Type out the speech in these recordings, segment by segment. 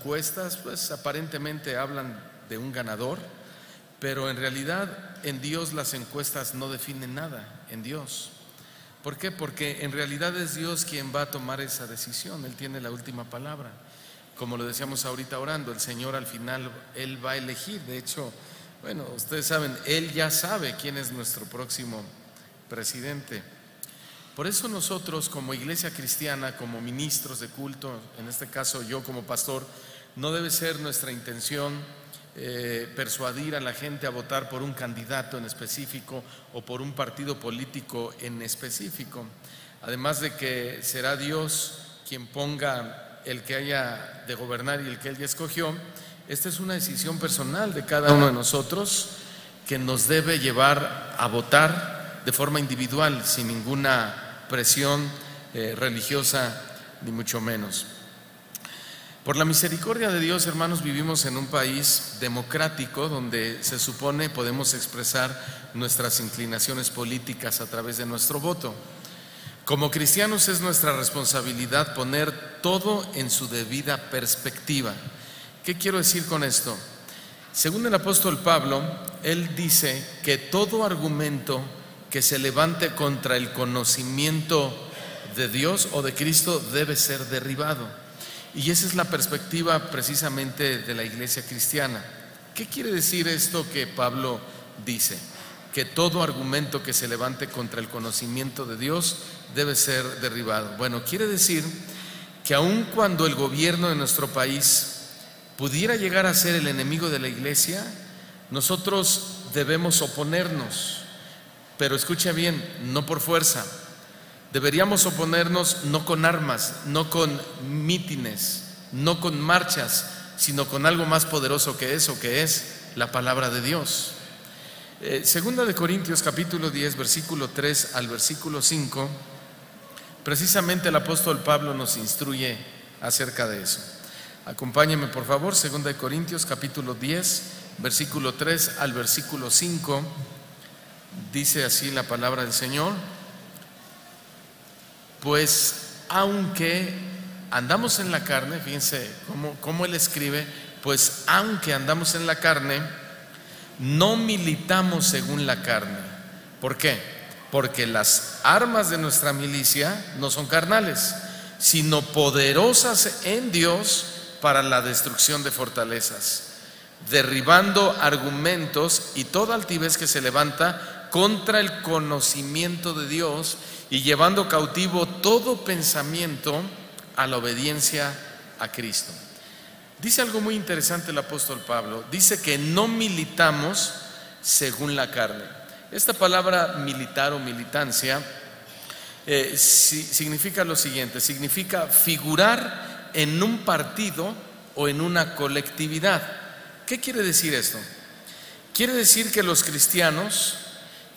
encuestas pues aparentemente hablan de un ganador, pero en realidad en Dios las encuestas no definen nada, en Dios. ¿Por qué? Porque en realidad es Dios quien va a tomar esa decisión, Él tiene la última palabra. Como lo decíamos ahorita orando, el Señor al final, Él va a elegir. De hecho, bueno, ustedes saben, Él ya sabe quién es nuestro próximo presidente. Por eso nosotros como iglesia cristiana, como ministros de culto, en este caso yo como pastor, no debe ser nuestra intención persuadir a la gente a votar por un candidato en específico o por un partido político en específico. Además de que será Dios quien ponga el que haya de gobernar y el que Él ya escogió, esta es una decisión personal de cada uno de nosotros que nos debe llevar a votar de forma individual, sin ninguna presión religiosa, ni mucho menos. Por la misericordia de Dios, hermanos, vivimos en un país democrático donde se supone podemos expresar nuestras inclinaciones políticas a través de nuestro voto. Como cristianos es nuestra responsabilidad poner todo en su debida perspectiva. ¿Qué quiero decir con esto? Según el apóstol Pablo, él dice que todo argumento que se levante contra el conocimiento de Dios o de Cristo debe ser derribado. Y esa es la perspectiva precisamente de la iglesia cristiana. ¿Qué quiere decir esto que Pablo dice? Que todo argumento que se levante contra el conocimiento de Dios debe ser derribado. Bueno, quiere decir que aun cuando el gobierno de nuestro país pudiera llegar a ser el enemigo de la iglesia, nosotros debemos oponernos, pero escucha bien, no por fuerza. Deberíamos oponernos no con armas, no con mítines, no con marchas, sino con algo más poderoso que eso, que es la palabra de Dios. Segunda de Corintios capítulo 10, versículo 3 al versículo 5, precisamente el apóstol Pablo nos instruye acerca de eso. Acompáñenme por favor, Segunda de Corintios capítulo 10, versículo 3 al versículo 5, dice así la palabra del Señor: pues aunque andamos en la carne, fíjense cómo él escribe, pues aunque andamos en la carne, no militamos según la carne. ¿Por qué? Porque las armas de nuestra milicia no son carnales, sino poderosas en Dios para la destrucción de fortalezas, derribando argumentos y toda altivez que se levanta contra el conocimiento de Dios y llevando cautivo todo pensamiento a la obediencia a Cristo. Dice algo muy interesante el apóstol Pablo, dice que no militamos según la carne. Esta palabra militar o militancia significa lo siguiente, significa figurar en un partido o en una colectividad. ¿Qué quiere decir esto? Quiere decir que los cristianos,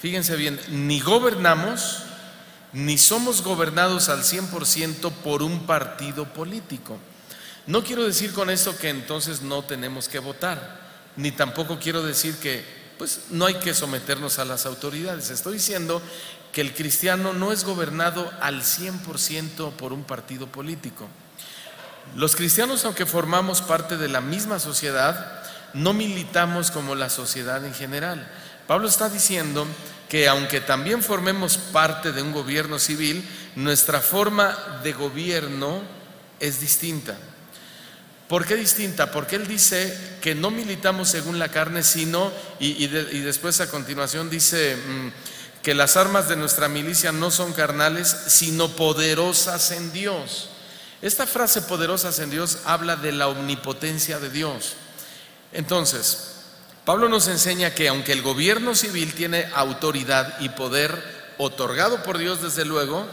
fíjense bien, ni gobernamos ni somos gobernados al 100% por un partido político. No quiero decir con esto que entonces no tenemos que votar, ni tampoco quiero decir que pues no hay que someternos a las autoridades. Estoy diciendo que el cristiano no es gobernado al 100% por un partido político. Los cristianos, aunque formamos parte de la misma sociedad, no militamos como la sociedad en general. Pablo está diciendo que aunque también formemos parte de un gobierno civil, nuestra forma de gobierno es distinta. ¿Por qué distinta? Porque él dice que no militamos según la carne, sino, y después a continuación dice que las armas de nuestra milicia no son carnales, sino poderosas en Dios. Esta frase poderosas en Dios habla de la omnipotencia de Dios. Entonces, Pablo nos enseña que aunque el gobierno civil tiene autoridad y poder otorgado por Dios desde luego,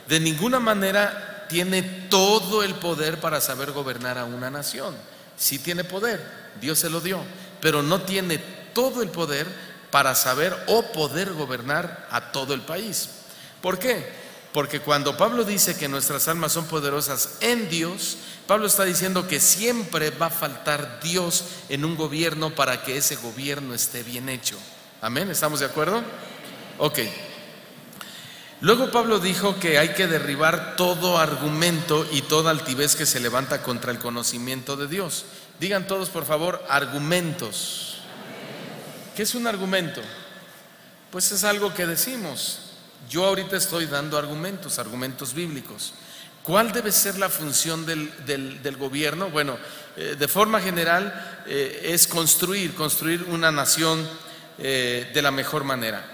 de ninguna manera tiene todo el poder para saber gobernar a una nación. Sí tiene poder, Dios se lo dio, pero no tiene todo el poder para saber o poder gobernar a todo el país. ¿Por qué? Porque cuando Pablo dice que nuestras almas son poderosas en Dios, Pablo está diciendo que siempre va a faltar Dios en un gobierno para que ese gobierno esté bien hecho. Amén, ¿estamos de acuerdo? Ok. Luego Pablo dijo que hay que derribar todo argumento y toda altivez que se levanta contra el conocimiento de Dios. Digan todos, por favor, argumentos. ¿Qué es un argumento? Pues es algo que decimos. Yo ahorita estoy dando argumentos bíblicos. ¿Cuál debe ser la función del gobierno? Bueno, de forma general es construir una nación de la mejor manera.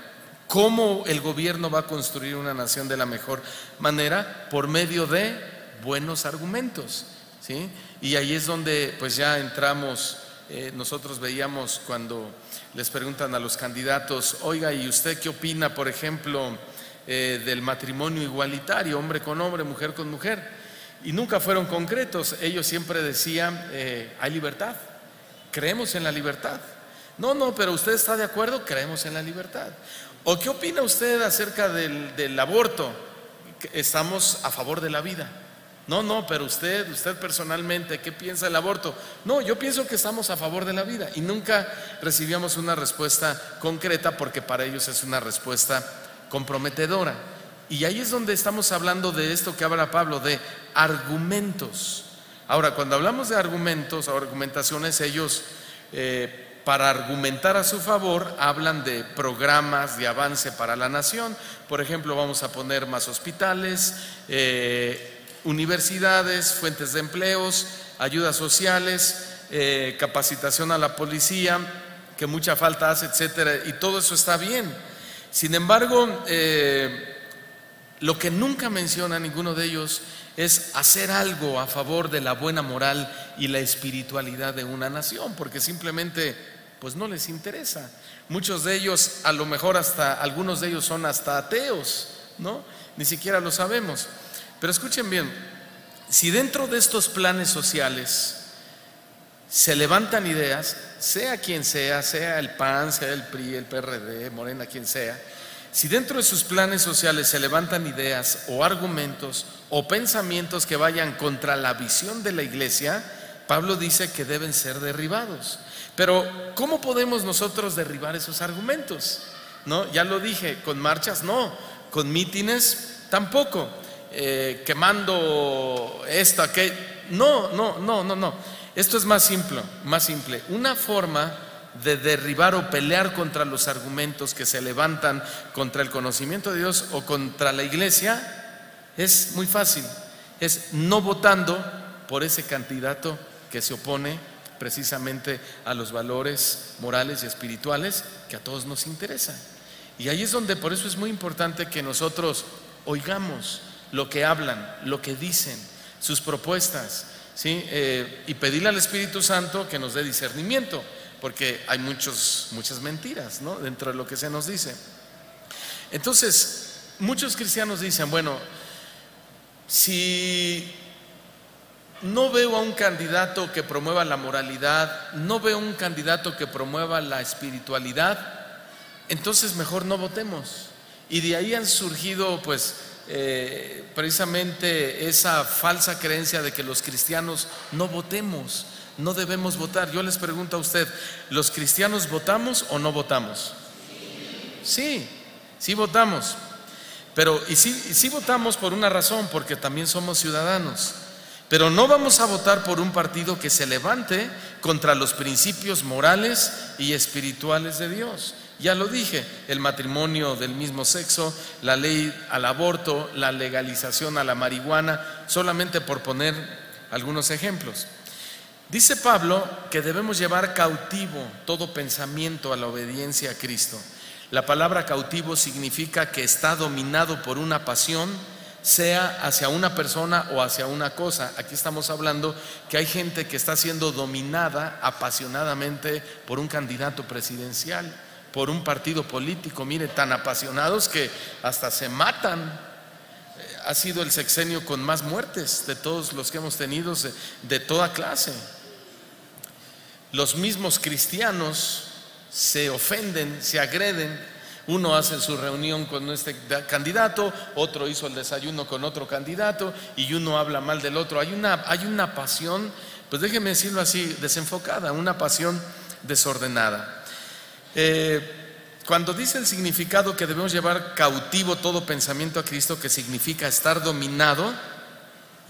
¿Cómo el gobierno va a construir una nación de la mejor manera? Por medio de buenos argumentos, ¿sí? Y ahí es donde pues ya entramos. Nosotros veíamos cuando les preguntan a los candidatos: oiga, ¿y usted qué opina, por ejemplo, del matrimonio igualitario, hombre con hombre, mujer con mujer? Y nunca fueron concretos. Ellos siempre decían: hay libertad, creemos en la libertad. No, pero ¿usted está de acuerdo? Creemos en la libertad. ¿O qué opina usted acerca del aborto? Estamos a favor de la vida. No, pero usted personalmente, ¿qué piensa del aborto? No, yo pienso que estamos a favor de la vida. Y nunca recibíamos una respuesta concreta, porque para ellos es una respuesta comprometedora. Y ahí es donde estamos hablando de esto que habla Pablo, de argumentos. Ahora, cuando hablamos de argumentos o argumentaciones, ellos para argumentar a su favor hablan de programas de avance para la nación. Por ejemplo, vamos a poner más hospitales, universidades, fuentes de empleos, ayudas sociales, capacitación a la policía, que mucha falta hace, etcétera. Y todo eso está bien. Sin embargo, lo que nunca menciona ninguno de ellos es hacer algo a favor de la buena moral y la espiritualidad de una nación, porque simplemente pues no les interesa. Muchos de ellos, a lo mejor hasta algunos de ellos son hasta ateos, ¿no? Ni siquiera lo sabemos. Pero escuchen bien, si dentro de estos planes sociales se levantan ideas, sea quien sea el PAN, sea el PRI, el PRD, Morena, quien sea, si dentro de sus planes sociales se levantan ideas o argumentos o pensamientos que vayan contra la visión de la iglesia, Pablo dice que deben ser derribados. Pero ¿cómo podemos nosotros derribar esos argumentos? ¿No? Ya lo dije, con marchas no, con mítines tampoco, quemando esto, aquello. No. Esto es más simple. Una forma de derribar o pelear contra los argumentos que se levantan contra el conocimiento de Dios o contra la iglesia es muy fácil. Es no votando por ese candidato que se opone precisamente a los valores morales y espirituales que a todos nos interesan. Y ahí es donde, por eso es muy importante que nosotros oigamos lo que hablan, lo que dicen, sus propuestas, ¿sí? Y pedirle al Espíritu Santo que nos dé discernimiento, porque hay muchas mentiras, ¿no?, dentro de lo que se nos dice. Entonces, muchos cristianos dicen: bueno, si no veo a un candidato que promueva la moralidad, no veo un candidato que promueva la espiritualidad, entonces mejor no votemos. Y de ahí han surgido pues precisamente esa falsa creencia de que los cristianos no votemos, no debemos votar. Yo les pregunto a usted: ¿los cristianos votamos o no votamos? Sí votamos. Pero sí votamos por una razón, porque también somos ciudadanos. Pero no vamos a votar por un partido que se levante contra los principios morales y espirituales de Dios. Ya lo dije: el matrimonio del mismo sexo, la ley al aborto, la legalización a la marihuana, solamente por poner algunos ejemplos. Dice Pablo que debemos llevar cautivo todo pensamiento a la obediencia a Cristo. La palabra cautivo significa que está dominado por una pasión, sea hacia una persona o hacia una cosa. Aquí estamos hablando que hay gente que está siendo dominada apasionadamente por un candidato presidencial, por un partido político. Mire, tan apasionados que hasta se matan. Ha sido el sexenio con más muertes de todos los que hemos tenido, de toda clase. Los mismos cristianos se ofenden, se agreden. Uno hace su reunión con este candidato, otro hizo el desayuno con otro candidato y uno habla mal del otro. Hay una pasión, pues déjeme decirlo así, desenfocada, una pasión desordenada. cuando dice el significado que debemos llevar cautivo todo pensamiento a Cristo, que significa estar dominado,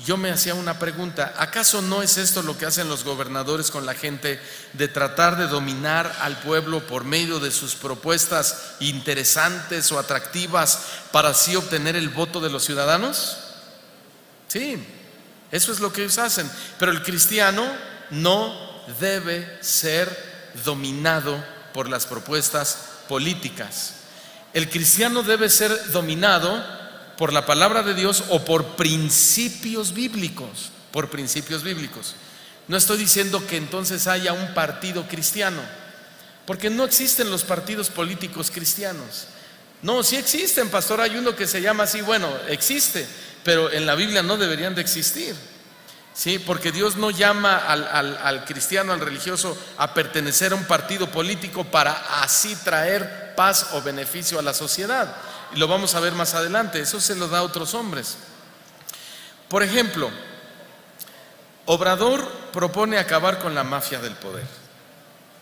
yo me hacía una pregunta: ¿acaso no es esto lo que hacen los gobernadores con la gente, de tratar de dominar al pueblo por medio de sus propuestas interesantes o atractivas para así obtener el voto de los ciudadanos? Sí, eso es lo que ellos hacen. Pero el cristiano no debe ser dominado por las propuestas políticas. El cristiano debe ser dominado por la palabra de Dios o por principios bíblicos. Por principios bíblicos. No estoy diciendo que entonces haya un partido cristiano, porque no existen los partidos políticos cristianos. No, sí existen, pastor. Hay uno que se llama así. Bueno, existe, pero en la Biblia no deberían de existir. Sí, porque Dios no llama al cristiano, al religioso, a pertenecer a un partido político para así traer paz o beneficio a la sociedad. Y lo vamos a ver más adelante. Eso se lo da a otros hombres. Por ejemplo, Obrador propone acabar con la mafia del poder.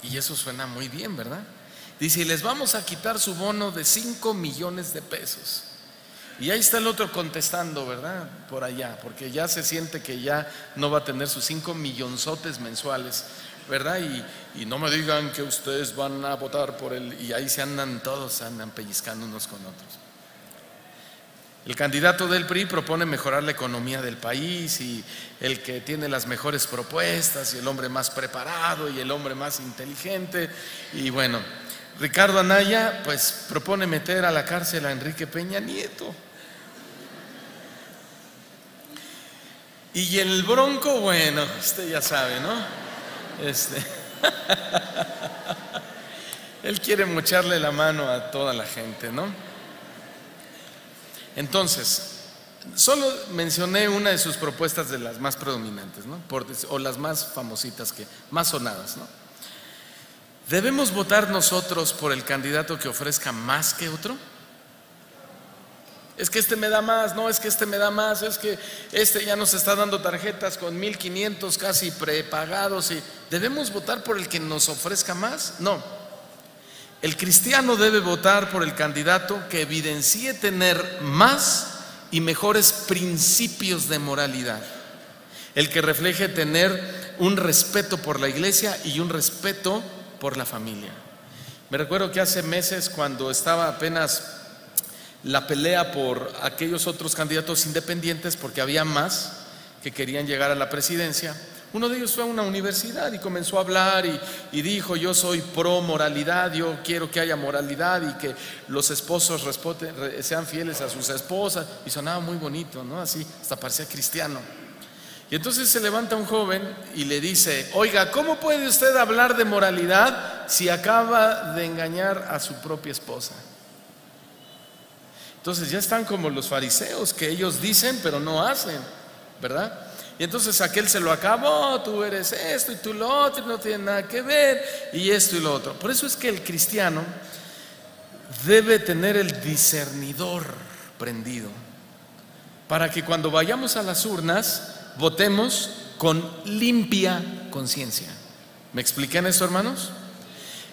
Y eso suena muy bien, ¿verdad? Dice: y les vamos a quitar su bono de 5 millones de pesos. Y ahí está el otro contestando, ¿verdad? Por allá, porque ya se siente que ya no va a tener sus 5 millonzotes mensuales, ¿verdad? Y no me digan que ustedes van a votar por él. Y ahí se andan todos, andan pellizcando unos con otros. El candidato del PRI propone mejorar la economía del país, y el que tiene las mejores propuestas, y el hombre más preparado, y el hombre más inteligente. Y bueno, Ricardo Anaya pues propone meter a la cárcel a Enrique Peña Nieto. Y el Bronco, bueno, usted ya sabe, ¿no? Él quiere mocharle la mano a toda la gente, ¿no? Entonces, solo mencioné una de sus propuestas, de las más predominantes, ¿no? O las más famositas, más sonadas, ¿no? ¿Debemos votar nosotros por el candidato que ofrezca más que otro? Es que este me da más, no, es que este me da más, es que este ya nos está dando tarjetas con 1,500 casi prepagados. Y ¿debemos votar por el que nos ofrezca más? No. El cristiano debe votar por el candidato que evidencie tener más y mejores principios de moralidad, el que refleje tener un respeto por la iglesia y un respeto por la familia. Me recuerdo que hace meses, cuando estaba apenas la pelea por aquellos otros candidatos independientes, porque había más que querían llegar a la presidencia, uno de ellos fue a una universidad y comenzó a hablar y dijo: yo soy pro moralidad, yo quiero que haya moralidad y que los esposos sean fieles a sus esposas. Y sonaba muy bonito, ¿no? Así, hasta parecía cristiano. Y entonces se levanta un joven y le dice: oiga, ¿cómo puede usted hablar de moralidad si acaba de engañar a su propia esposa? Entonces ya están como los fariseos, que ellos dicen pero no hacen, ¿verdad? Y entonces aquel se lo acabó: tú eres esto y tú lo otro, y no tiene nada que ver, y esto y lo otro. Por eso es que el cristiano debe tener el discernidor prendido, para que cuando vayamos a las urnas votemos con limpia conciencia. ¿Me expliqué en eso, hermanos?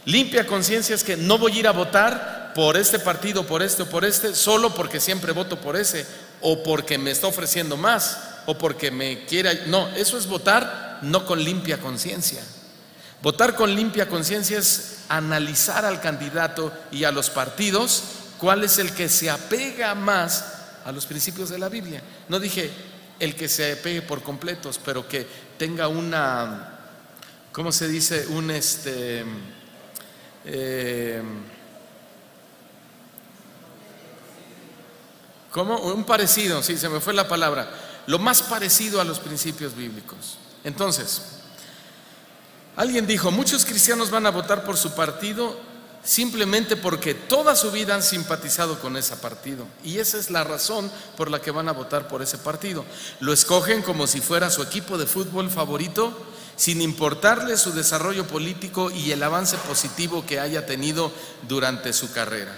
Limpia conciencia es que no voy a ir a votar por este partido, por este o por este, solo porque siempre voto por ese, o porque me está ofreciendo más, o porque me quiere. No, eso es votar no con limpia conciencia. Votar con limpia conciencia es analizar al candidato y a los partidos cuál es el que se apega más a los principios de la Biblia. No dije el que se apegue por completos, pero que tenga una, ¿cómo se dice? ¿Cómo? Un parecido, sí, se me fue la palabra. Lo más parecido a los principios bíblicos. Entonces, alguien dijo: muchos cristianos van a votar por su partido simplemente porque toda su vida han simpatizado con ese partido, y esa es la razón por la que van a votar por ese partido. Lo escogen como si fuera su equipo de fútbol favorito, sin importarle su desarrollo político y el avance positivo que haya tenido durante su carrera.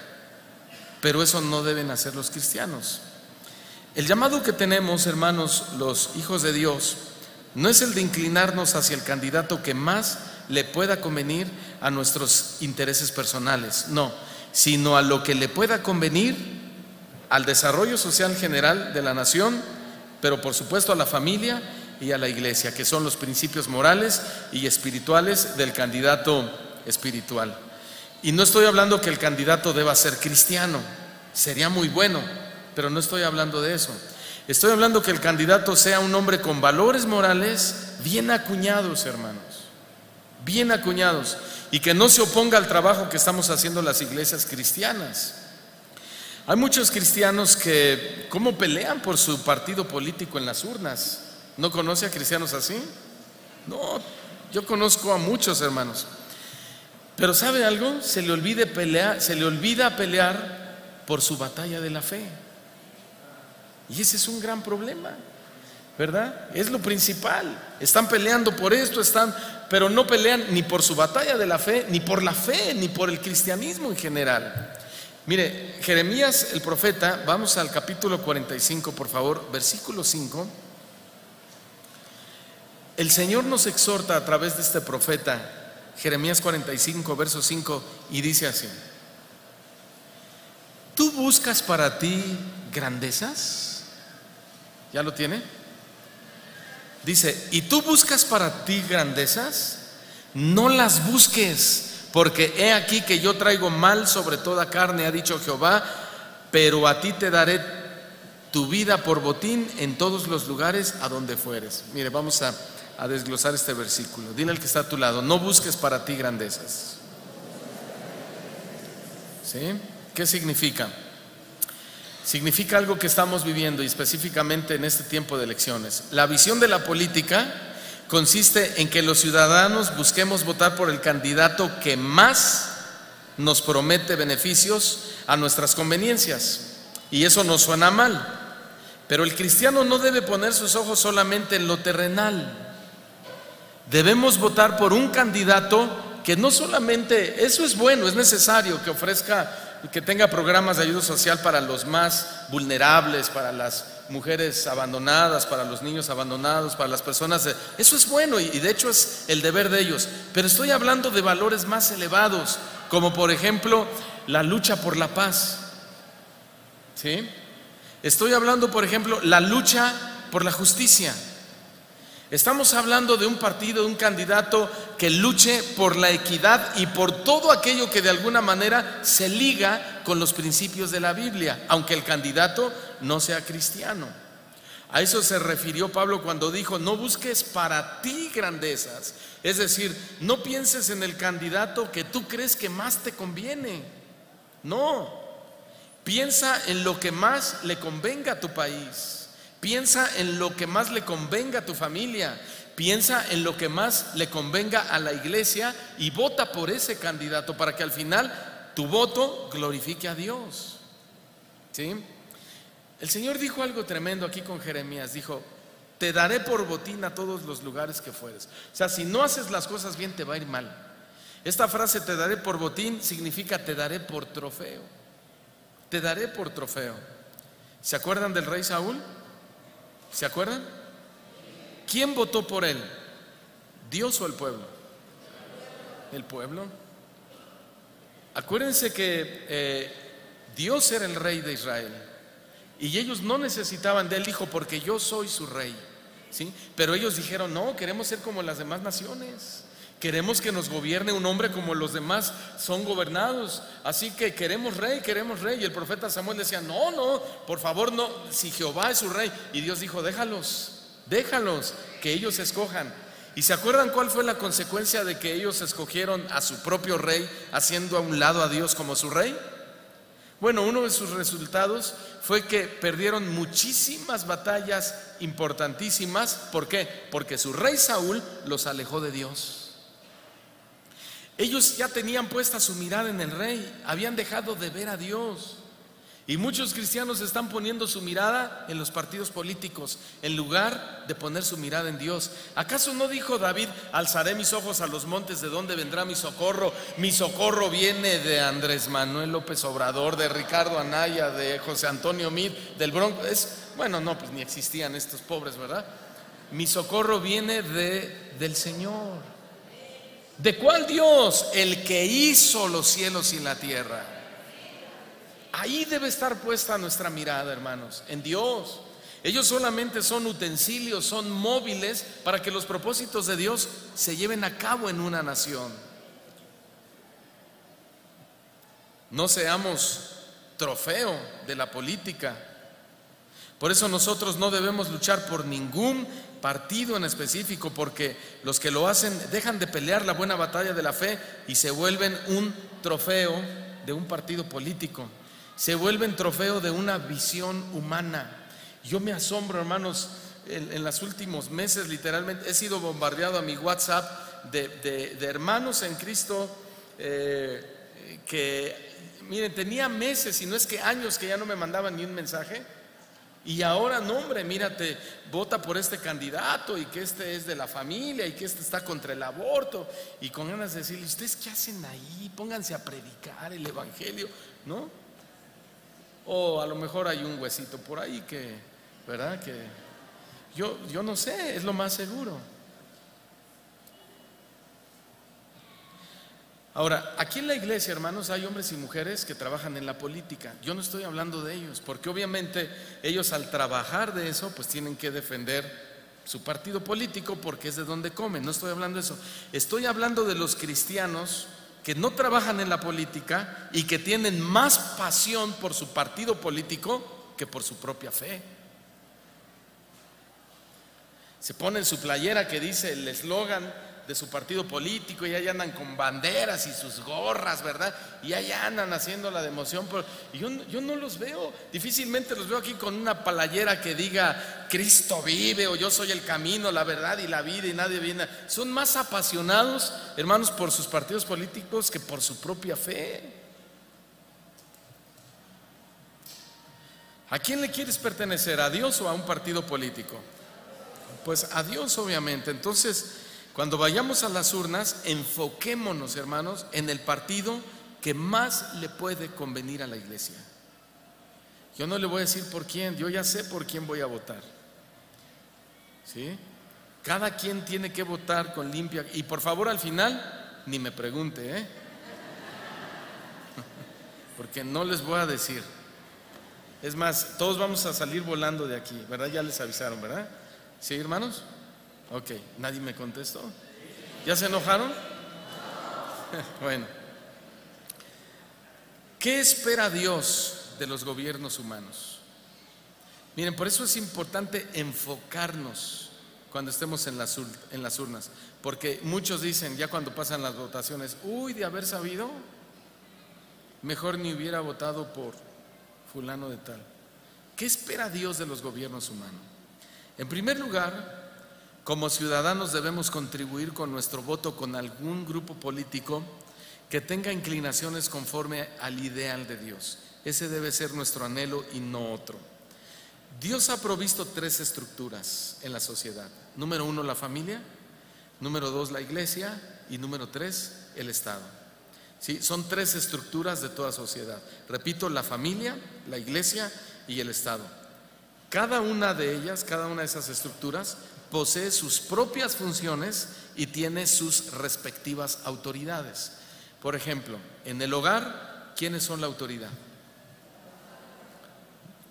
Pero eso no deben hacer los cristianos. El llamado que tenemos, hermanos, los hijos de Dios, no es el de inclinarnos hacia el candidato que más le pueda convenir a nuestros intereses personales, no, sino a lo que le pueda convenir al desarrollo social general de la nación, pero por supuesto a la familia y a la iglesia, que son los principios morales y espirituales del candidato espiritual. Y no estoy hablando que el candidato deba ser cristiano, sería muy bueno, pero no estoy hablando de eso. Estoy hablando que el candidato sea un hombre con valores morales bien acuñados, hermanos, bien acuñados, y que no se oponga al trabajo que estamos haciendo las iglesias cristianas. Hay muchos cristianos que, ¿cómo pelean por su partido político en las urnas? ¿No conoce a cristianos así? No, yo conozco a muchos, hermanos. Pero ¿sabe algo? Se le olvida pelear por su batalla de la fe. Y ese es un gran problema, ¿verdad? Es lo principal. Están peleando por esto, pero no pelean ni por su batalla de la fe, ni por la fe, ni por el cristianismo en general. Mire, Jeremías el profeta, vamos al capítulo 45, por favor, versículo 5. El Señor nos exhorta a través de este profeta, Jeremías 45, verso 5, y dice así: ¿tú buscas para ti grandezas? ¿Ya lo tiene? Dice, ¿y tú buscas para ti grandezas? No las busques, porque he aquí que yo traigo mal sobre toda carne, ha dicho Jehová, pero a ti te daré tu vida por botín en todos los lugares a donde fueres. Mire, vamos a desglosar este versículo. Dile al que está a tu lado, no busques para ti grandezas. ¿Sí? ¿Qué significa? Significa algo que estamos viviendo, y específicamente en este tiempo de elecciones. La visión de la política consiste en que los ciudadanos busquemos votar por el candidato que más nos promete beneficios a nuestras conveniencias, y eso no suena mal, pero el cristiano no debe poner sus ojos solamente en lo terrenal. Debemos votar por un candidato que no solamente, eso es bueno, es necesario que ofrezca, que tenga programas de ayuda social para los más vulnerables, para las mujeres abandonadas, para los niños abandonados, para las personas, eso es bueno, y de hecho es el deber de ellos. Pero estoy hablando de valores más elevados, como por ejemplo la lucha por la paz. ¿Sí? Estoy hablando, por ejemplo, la lucha por la justicia. Estamos hablando de un partido, de un candidato que luche por la equidad y por todo aquello que de alguna manera se liga con los principios de la Biblia, aunque el candidato no sea cristiano. A eso se refirió Pablo cuando dijo, no busques para ti grandezas. Es decir, no pienses en el candidato que tú crees que más te conviene. No, piensa en lo que más le convenga a tu país. Piensa en lo que más le convenga a tu familia. Piensa en lo que más le convenga a la iglesia y vota por ese candidato para que al final tu voto glorifique a Dios. ¿Sí? El Señor dijo algo tremendo aquí con Jeremías. Dijo, te daré por botín a todos los lugares que fueres. O sea, si no haces las cosas bien te va a ir mal. Esta frase, te daré por botín, significa te daré por trofeo. Te daré por trofeo. ¿Se acuerdan del rey Saúl? ¿Se acuerdan? ¿Quién votó por él? ¿Dios o el pueblo? El pueblo. Acuérdense que Dios era el rey de Israel y ellos no necesitaban de él, dijo, porque yo soy su rey. ¿Sí? Pero ellos dijeron, no, queremos ser como las demás naciones. Queremos que nos gobierne un hombre como los demás son gobernados. Así que queremos rey, queremos rey. Y el profeta Samuel decía, no, no, por favor no, si Jehová es su rey. Y Dios dijo, déjalos, que ellos escojan. ¿Y se acuerdan cuál fue la consecuencia de que ellos escogieron a su propio rey, haciendo a un lado a Dios como su rey? Bueno, uno de sus resultados fue que perdieron muchísimas batallas importantísimas. ¿Por qué? Porque su rey Saúl los alejó de Dios. Ellos ya tenían puesta su mirada en el rey, habían dejado de ver a Dios. Y muchos cristianos están poniendo su mirada en los partidos políticos en lugar de poner su mirada en Dios. ¿Acaso no dijo David, alzaré mis ojos a los montes, de dónde vendrá mi socorro? Mi socorro viene de Andrés Manuel López Obrador, de Ricardo Anaya, de José Antonio Meade, del Bronco. Bueno, no, pues ni existían estos pobres, ¿verdad? Mi socorro viene del Señor. ¿De cuál Dios? El que hizo los cielos y la tierra. Ahí debe estar puesta nuestra mirada, hermanos, en Dios. Ellos solamente son utensilios, son móviles para que los propósitos de Dios se lleven a cabo en una nación. No seamos trofeo de la política. Por eso nosotros no debemos luchar por ningún partido en específico, porque los que lo hacen dejan de pelear la buena batalla de la fe y se vuelven un trofeo de un partido político, se vuelven trofeo de una visión humana. Yo me asombro, hermanos, en los últimos meses literalmente he sido bombardeado a mi WhatsApp de hermanos en Cristo que, miren, tenía meses, y no es que años, que ya no me mandaban ni un mensaje. Y ahora, no, hombre, mírate, vota por este candidato, y que este es de la familia, y que este está contra el aborto, y con ganas de decirle: ¿ustedes qué hacen ahí? Pónganse a predicar el evangelio, ¿no? O a lo mejor hay un huesito por ahí que, ¿verdad? Que yo no sé, es lo más seguro. Ahora, aquí en la iglesia, hermanos, hay hombres y mujeres que trabajan en la política. Yo no estoy hablando de ellos, porque obviamente ellos, al trabajar de eso, pues tienen que defender su partido político, porque es de donde comen. No estoy hablando de eso. Estoy hablando de los cristianos que no trabajan en la política y que tienen más pasión por su partido político que por su propia fe. Se ponen su playera que dice el eslogan de su partido político, y ahí andan con banderas y sus gorras, ¿verdad? Y ahí andan haciendo la de emoción. Y yo no los veo, difícilmente los veo aquí con una playera que diga Cristo vive, o yo soy el camino, la verdad y la vida, y nadie viene. Son más apasionados, hermanos, por sus partidos políticos que por su propia fe. ¿A quién le quieres pertenecer? ¿A Dios o a un partido político? Pues a Dios, obviamente. Entonces, cuando vayamos a las urnas, enfoquémonos, hermanos, en el partido que más le puede convenir a la iglesia. Yo no le voy a decir por quién, yo ya sé por quién voy a votar, ¿sí? Cada quien tiene que votar con limpia. Y por favor, al final, ni me pregunte, porque no les voy a decir. Es más, todos vamos a salir volando de aquí, ¿verdad? Ya les avisaron, ¿verdad? ¿Sí, hermanos? Ok, ¿nadie me contestó? ¿Ya se enojaron? Bueno, ¿qué espera Dios de los gobiernos humanos? Miren, por eso es importante enfocarnos cuando estemos en las urnas, porque muchos dicen, ya cuando pasan las votaciones: uy, de haber sabido, mejor ni hubiera votado por fulano de tal. ¿Qué espera Dios de los gobiernos humanos? En primer lugar, como ciudadanos debemos contribuir con nuestro voto con algún grupo político que tenga inclinaciones conforme al ideal de Dios. Ese debe ser nuestro anhelo y no otro. Dios ha provisto 3 estructuras en la sociedad. Número 1, la familia. Número 2, la iglesia. Y número 3, el Estado. ¿Sí? Son 3 estructuras de toda sociedad. Repito: la familia, la iglesia y el Estado. Cada una de ellas, cada una de esas estructuras, posee sus propias funciones y tiene sus respectivas autoridades. Por ejemplo, en el hogar, ¿quiénes son la autoridad?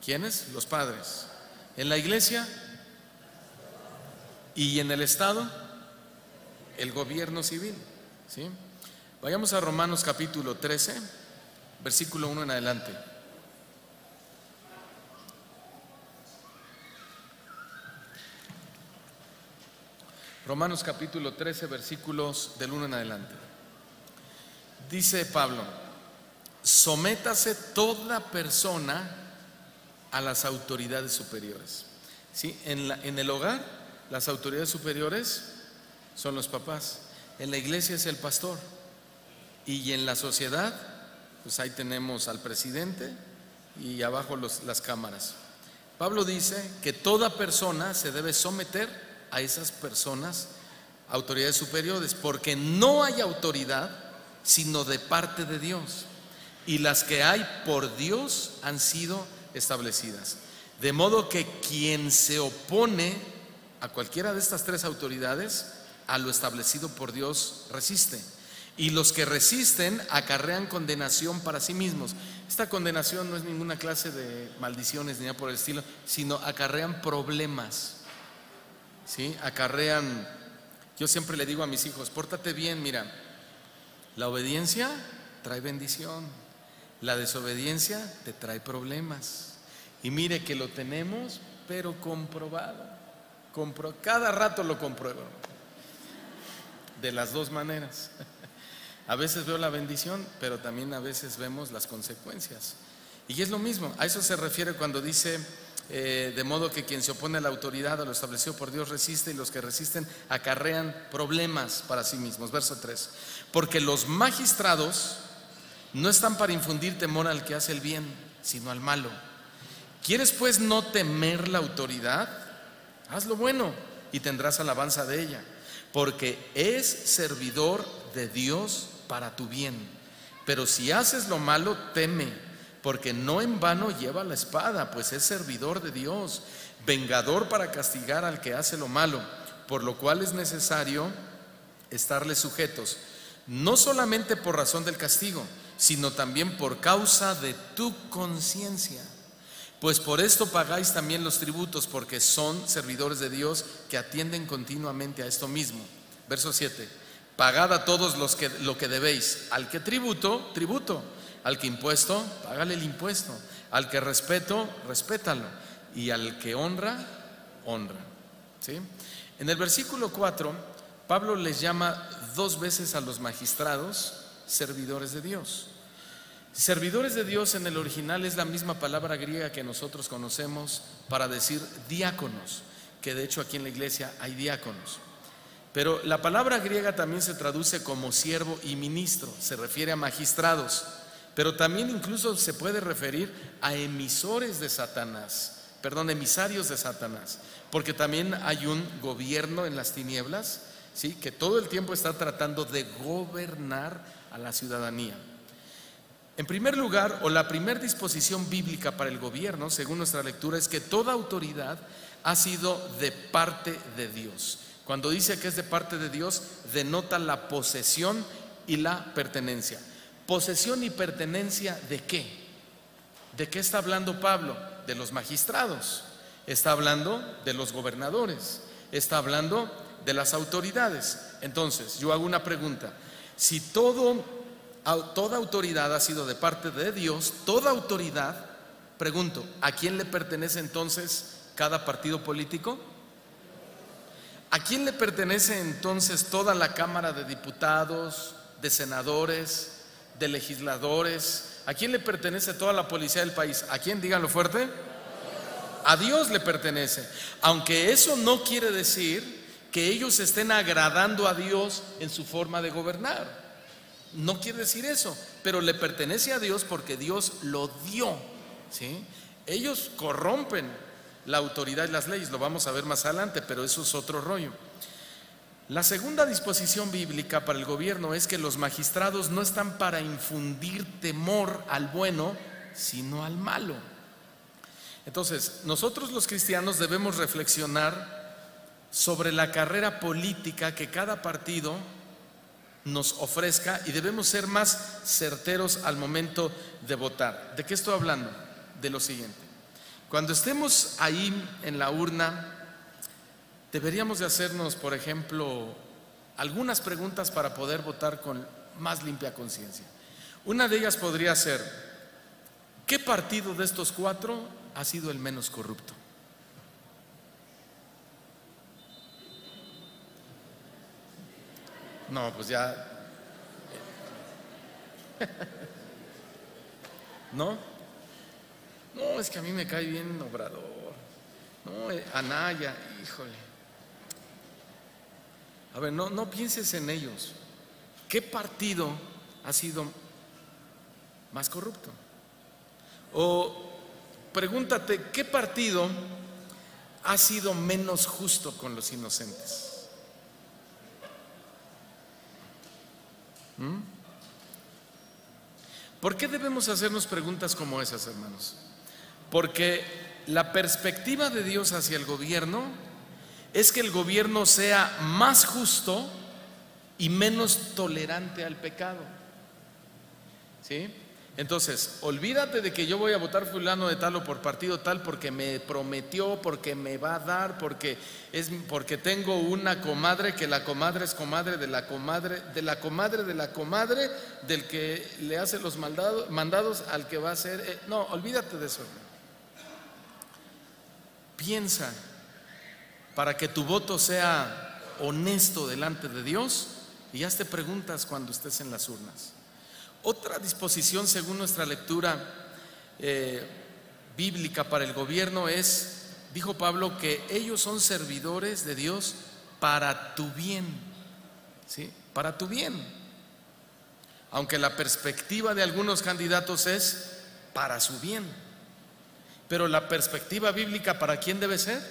¿Quiénes? Los padres. En la iglesia y en el Estado, el gobierno civil, ¿sí? Vayamos a Romanos capítulo 13, versículo 1 en adelante. Romanos capítulo 13, versículos del 1 en adelante. Dice Pablo: sométase toda persona a las autoridades superiores. ¿Sí? En el hogar, las autoridades superiores son los papás. En la iglesia es el pastor. Y en la sociedad, pues ahí tenemos al presidente y abajo las cámaras. Pablo dice que toda persona se debe someter a esas personas, autoridades superiores, porque no hay autoridad sino de parte de Dios, y las que hay por Dios han sido establecidas. De modo que quien se opone a cualquiera de estas 3 autoridades, a lo establecido por Dios resiste. y los que resisten acarrean condenación para sí mismos. Esta condenación no es ninguna clase de maldiciones ni nada por el estilo, sino acarrean problemas, ¿sí? Acarrean, yo siempre le digo a mis hijos, pórtate bien, mira, la obediencia trae bendición, la desobediencia te trae problemas. Y mire que lo tenemos, pero comprobado, cada rato lo compruebo, de las dos maneras. A veces veo la bendición, pero también a veces vemos las consecuencias. Y es lo mismo, a eso se refiere cuando dice, de modo que quien se opone a la autoridad, a lo establecido por Dios, resiste, y los que resisten acarrean problemas para sí mismos. Verso 3. Porque los magistrados no están para infundir temor al que hace el bien, sino al malo. ¿Quieres pues no temer la autoridad? Haz lo bueno y tendrás alabanza de ella, porque es servidor de Dios para tu bien. Pero si haces lo malo, teme, porque no en vano lleva la espada, pues es servidor de Dios, vengador para castigar al que hace lo malo, por lo cual es necesario estarle sujetos, no solamente por razón del castigo, sino también por causa de tu conciencia. Pues por esto pagáis también los tributos, porque son servidores de Dios que atienden continuamente a esto mismo. Verso 7. Pagad a todos lo que debéis. Al que tributo, tributo. Al que impuesto, págale el impuesto. Al que respeto, respétalo. Y al que honra, honra. ¿Sí? En el versículo 4, Pablo les llama 2 veces a los magistrados servidores de Dios. Servidores de Dios en el original es la misma palabra griega que nosotros conocemos para decir diáconos, que de hecho aquí en la iglesia hay diáconos. Pero la palabra griega también se traduce como siervo y ministro, se refiere a magistrados, pero también incluso se puede referir a emisarios de Satanás, porque también hay un gobierno en las tinieblas, ¿sí?, que todo el tiempo está tratando de gobernar a la ciudadanía. En primer lugar, o la primera disposición bíblica para el gobierno, según nuestra lectura, es que toda autoridad ha sido de parte de Dios. Cuando dice que es de parte de Dios, denota la posesión y la pertenencia. ¿Posesión y pertenencia de qué? ¿De qué está hablando Pablo? De los magistrados. Está hablando de los gobernadores. Está hablando de las autoridades. Entonces, yo hago una pregunta. Si toda autoridad ha sido de parte de Dios, toda autoridad, pregunto, ¿a quién le pertenece entonces cada partido político? ¿A quién le pertenece entonces toda la Cámara de Diputados, de senadores, de legisladores? ¿A quién le pertenece toda la policía del país? ¿A quién? Díganlo fuerte. A Dios le pertenece. Aunque eso no quiere decir que ellos estén agradando a Dios en su forma de gobernar. No quiere decir eso, pero le pertenece a Dios porque Dios lo dio, ¿sí? Ellos corrompen la autoridad y las leyes, lo vamos a ver más adelante, pero eso es otro rollo. La segunda disposición bíblica para el gobierno es que los magistrados no están para infundir temor al bueno, sino al malo. Entonces, nosotros los cristianos debemos reflexionar sobre la carrera política que cada partido nos ofrezca y debemos ser más certeros al momento de votar. ¿De qué estoy hablando? De lo siguiente. Cuando estemos ahí en la urna, deberíamos de hacernos, por ejemplo, algunas preguntas para poder votar con más limpia conciencia. Una de ellas podría ser: ¿qué partido de estos 4 ha sido el menos corrupto? No, pues ya. ¿No? No, es que a mí me cae bien Obrador. No, Anaya, híjole. A ver, no pienses en ellos. ¿Qué partido ha sido más corrupto? O pregúntate, ¿qué partido ha sido menos justo con los inocentes? ¿Por qué debemos hacernos preguntas como esas, hermanos? Porque la perspectiva de Dios hacia el gobierno es que el gobierno sea más justo y menos tolerante al pecado. ¿Sí? Entonces, olvídate de que yo voy a votar fulano de tal o por partido tal porque me prometió, porque me va a dar, porque tengo una comadre, que la comadre es comadre de la comadre, de la comadre, de la comadre, del que le hace los mandados al que va a hacer. No, olvídate de eso. Piensa, para que tu voto sea honesto delante de Dios, y hazte preguntas cuando estés en las urnas. Otra disposición, según nuestra lectura bíblica para el gobierno, dijo Pablo, que ellos son servidores de Dios para tu bien, ¿sí? Para tu bien. Aunque la perspectiva de algunos candidatos es para su bien, pero la perspectiva bíblica, ¿para quién debe ser?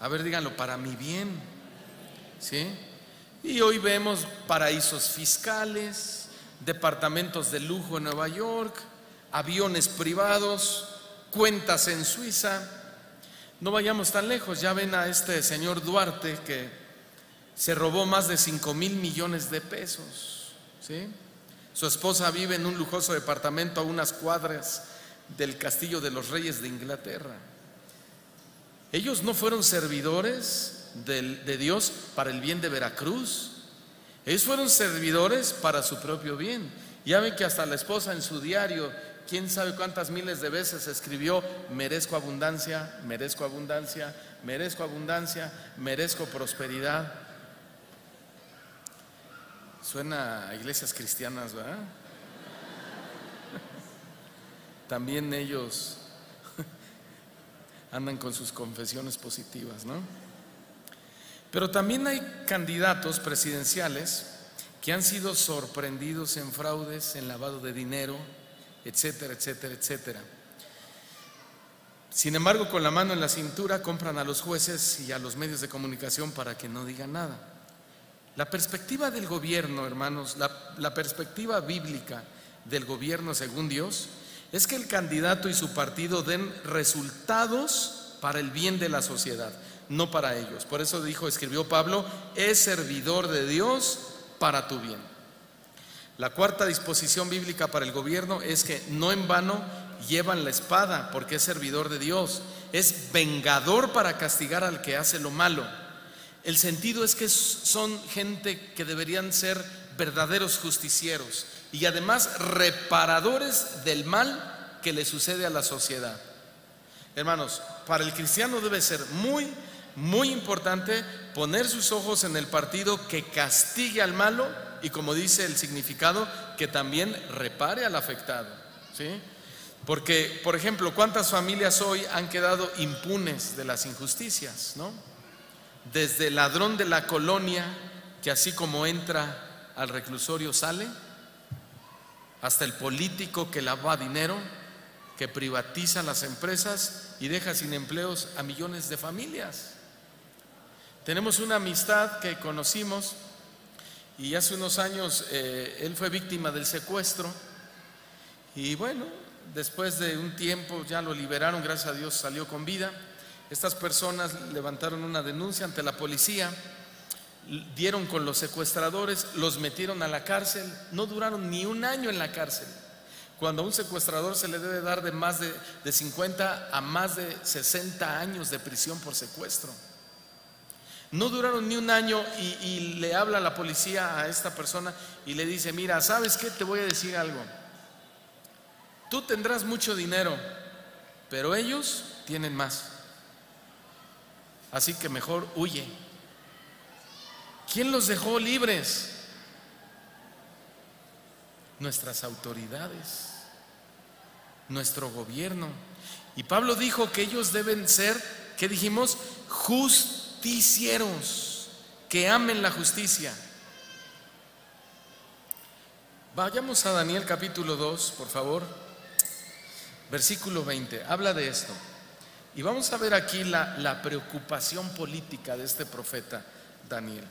A ver, díganlo, para mi bien, ¿sí? Y hoy vemos paraísos fiscales, departamentos de lujo en Nueva York, aviones privados, cuentas en Suiza. No vayamos tan lejos, ya ven a este señor Duarte que se robó más de 5,000 millones de pesos, ¿sí? Su esposa vive en un lujoso departamento a unas cuadras del castillo de los reyes de Inglaterra. Ellos no fueron servidores de Dios para el bien de Veracruz. Ellos fueron servidores para su propio bien. Ya ven que hasta la esposa en su diario, quién sabe cuántas miles de veces escribió: merezco abundancia, merezco abundancia, merezco abundancia, merezco prosperidad. Suena a iglesias cristianas, ¿verdad? También ellos andan con sus confesiones positivas, ¿no? Pero también hay candidatos presidenciales que han sido sorprendidos en fraudes, en lavado de dinero, etcétera, etcétera, etcétera. Sin embargo, con la mano en la cintura compran a los jueces y a los medios de comunicación para que no digan nada. La perspectiva del gobierno, hermanos, la perspectiva bíblica del gobierno según Dios, es que el candidato y su partido den resultados para el bien de la sociedad, no para ellos. Por eso escribió Pablo: es servidor de Dios para tu bien. La cuarta disposición bíblica para el gobierno es que no en vano llevan la espada, porque es servidor de Dios, es vengador para castigar al que hace lo malo. El sentido es que son gente que deberían ser verdaderos justicieros y además reparadores del mal que le sucede a la sociedad. Hermanos, para el cristiano debe ser muy, muy importante poner sus ojos en el partido que castigue al malo y, como dice el significado, que también repare al afectado, ¿sí? Porque, por ejemplo, ¿cuántas familias hoy han quedado impunes de las injusticias, ¿no? Desde el ladrón de la colonia, que así como entra al reclusorio sale, hasta el político que lava dinero, que privatiza las empresas y deja sin empleos a millones de familias. Tenemos una amistad que conocimos y hace unos años él fue víctima del secuestro y bueno, después de un tiempo ya lo liberaron, gracias a Dios salió con vida. Estas personas levantaron una denuncia ante la policía, dieron con los secuestradores, los metieron a la cárcel, no duraron ni un año en la cárcel. Cuando a un secuestrador se le debe dar de más de 50 a más de 60 años de prisión por secuestro. No duraron ni un año y le habla la policía a esta persona y le dice: mira, ¿sabes qué? Te voy a decir algo. Tú tendrás mucho dinero, pero ellos tienen más. Así que mejor huye. ¿Quién los dejó libres? Nuestras autoridades, nuestro gobierno. Y Pablo dijo que ellos deben ser, ¿qué dijimos? Justicieros, que amen la justicia. Vayamos a Daniel capítulo 2, por favor, versículo 20, habla de esto. Y vamos a ver aquí la preocupación política de este profeta Daniel.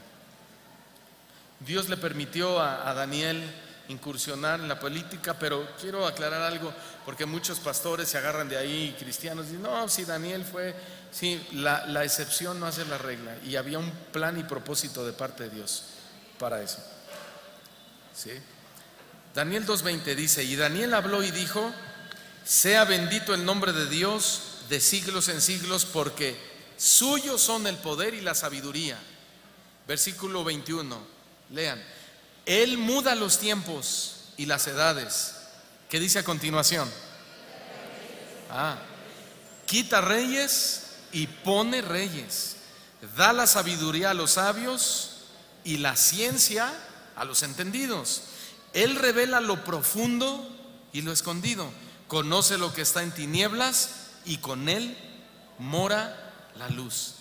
Dios le permitió a Daniel incursionar en la política, pero quiero aclarar algo, porque muchos pastores se agarran de ahí, cristianos, y dicen: no, si Daniel fue, sí, la excepción no hace la regla, y había un plan y propósito de parte de Dios. para eso. ¿Sí? Daniel 2:20 dice: y Daniel habló y dijo: sea bendito el nombre de Dios de siglos en siglos, porque suyos son el poder y la sabiduría. Versículo 21, lean: Él muda los tiempos y las edades. ¿Qué dice a continuación? Quita reyes y pone reyes, da la sabiduría a los sabios y la ciencia a los entendidos. Él revela lo profundo y lo escondido, conoce lo que está en tinieblas y con él mora la luz.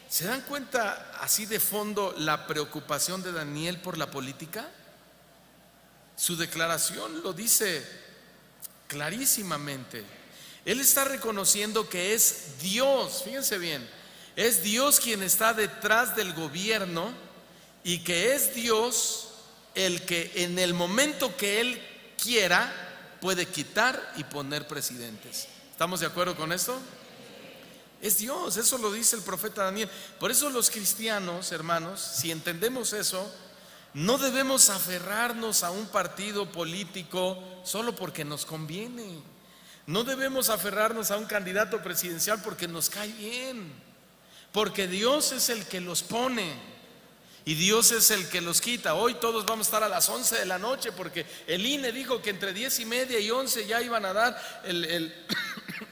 ¿Se dan cuenta así de fondo la preocupación de Daniel por la política? Su declaración lo dice clarísimamente. Él está reconociendo que es Dios, fíjense bien, es Dios quien está detrás del gobierno y que es Dios el que en el momento que Él quiera puede quitar y poner presidentes. ¿Estamos de acuerdo con esto? Es Dios, eso lo dice el profeta Daniel. Por eso los cristianos, hermanos, si entendemos eso, no debemos aferrarnos a un partido político solo porque nos conviene. No debemos aferrarnos a un candidato presidencial porque nos cae bien, porque Dios es el que los pone y Dios es el que los quita. Hoy todos vamos a estar a las 11 de la noche porque el INE dijo que entre 10:30 y 11 ya iban a dar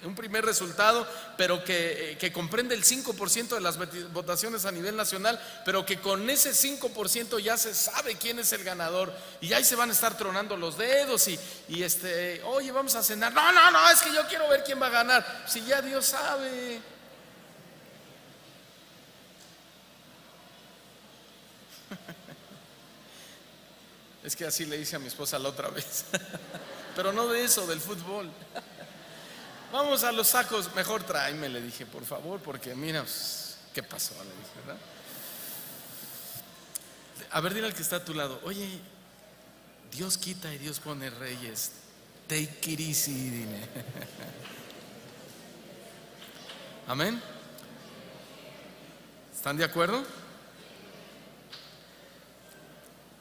un primer resultado, pero que comprende el 5% de las votaciones a nivel nacional, pero que con ese 5% ya se sabe quién es el ganador, y ahí se van a estar tronando los dedos y oye, vamos a cenar. No, es que yo quiero ver quién va a ganar. Si ya Dios sabe. Es que así le hice a mi esposa la otra vez. Pero no de eso, del fútbol. Vamos a los sacos, mejor tráeme, le dije, por favor, porque mira, pues, ¿qué pasó? Le dije, ¿verdad? A ver, dile al que está a tu lado: oye, Dios quita y Dios pone reyes. Take it easy, dile. Amén. ¿Están de acuerdo?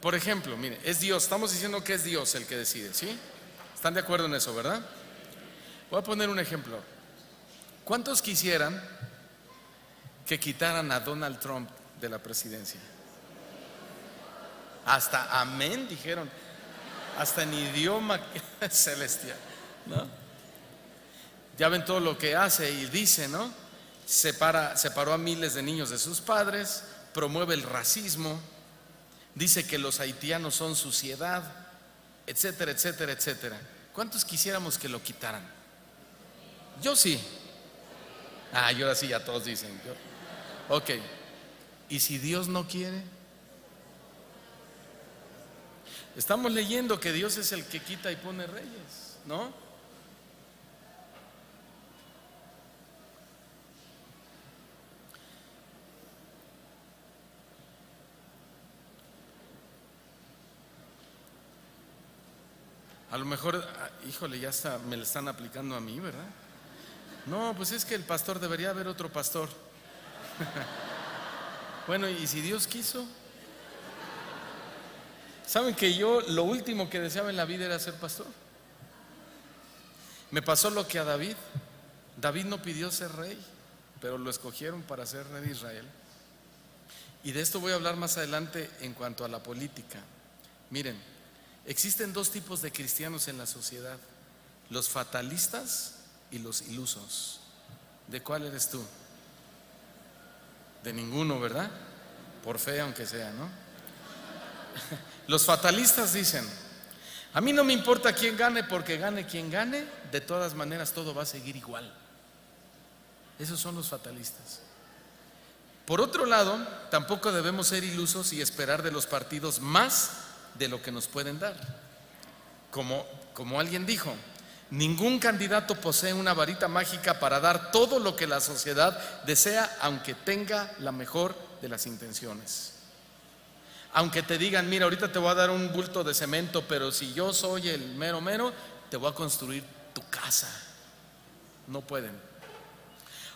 Por ejemplo, mire, es Dios, estamos diciendo que es Dios el que decide, ¿sí? ¿Están de acuerdo en eso, verdad? Voy a poner un ejemplo. ¿Cuántos quisieran que quitaran a Donald Trump de la presidencia? Hasta amén dijeron, hasta en idioma celestial, ¿no? Ya ven todo lo que hace y dice, ¿no? Separó a miles de niños de sus padres, promueve el racismo, dice que los haitianos son suciedad, etcétera, etcétera, etcétera. ¿Cuántos quisiéramos que lo quitaran? Yo sí. Y ahora sí ya todos dicen yo. Ok. ¿Y si Dios no quiere? Estamos leyendo que Dios es el que quita y pone reyes, ¿no? A lo mejor, híjole, ya está, me le están aplicando a mí, ¿verdad? No, pues es que el pastor, debería haber otro pastor. Bueno, ¿y si Dios quiso? ¿Saben que yo lo último que deseaba en la vida era ser pastor? Me pasó lo que a David. David no pidió ser rey, pero lo escogieron para ser rey de Israel. Y de esto voy a hablar más adelante en cuanto a la política. Miren, existen dos tipos de cristianos en la sociedad: los fatalistas y los ilusos. ¿De cuál eres tú? De ninguno, ¿verdad? Por fe, aunque sea, ¿no? Los fatalistas dicen: a mí no me importa quién gane, porque gane quien gane, de todas maneras todo va a seguir igual. Esos son los fatalistas. Por otro lado, tampoco debemos ser ilusos y esperar de los partidos más de lo que nos pueden dar. Como alguien dijo, ningún candidato posee una varita mágica para dar todo lo que la sociedad desea, aunque tenga la mejor de las intenciones. Aunque te digan: mira, ahorita te voy a dar un bulto de cemento, pero si yo soy el mero mero, te voy a construir tu casa. No pueden.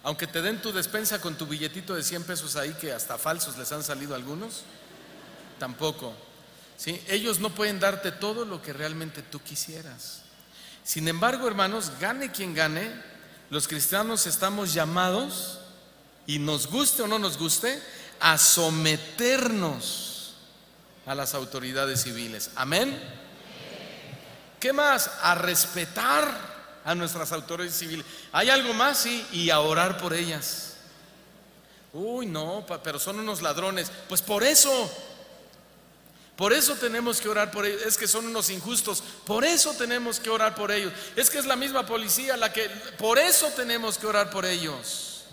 Aunque te den tu despensa con tu billetito de 100 pesos ahí, que hasta falsos les han salido algunos, tampoco. ¿Sí? Ellos no pueden darte todo lo que realmente tú quisieras. Sin embargo, hermanos, gane quien gane, los cristianos estamos llamados, y nos guste o no nos guste, a someternos a las autoridades civiles. Amén. ¿Qué más? A respetar a nuestras autoridades civiles. ¿Hay algo más? Sí, y a orar por ellas. Uy, no, pero son unos ladrones. Pues por eso tenemos que orar por ellos. Es que son unos injustos, por eso tenemos que orar por ellos. Es que es la misma policía por eso tenemos que orar por ellos.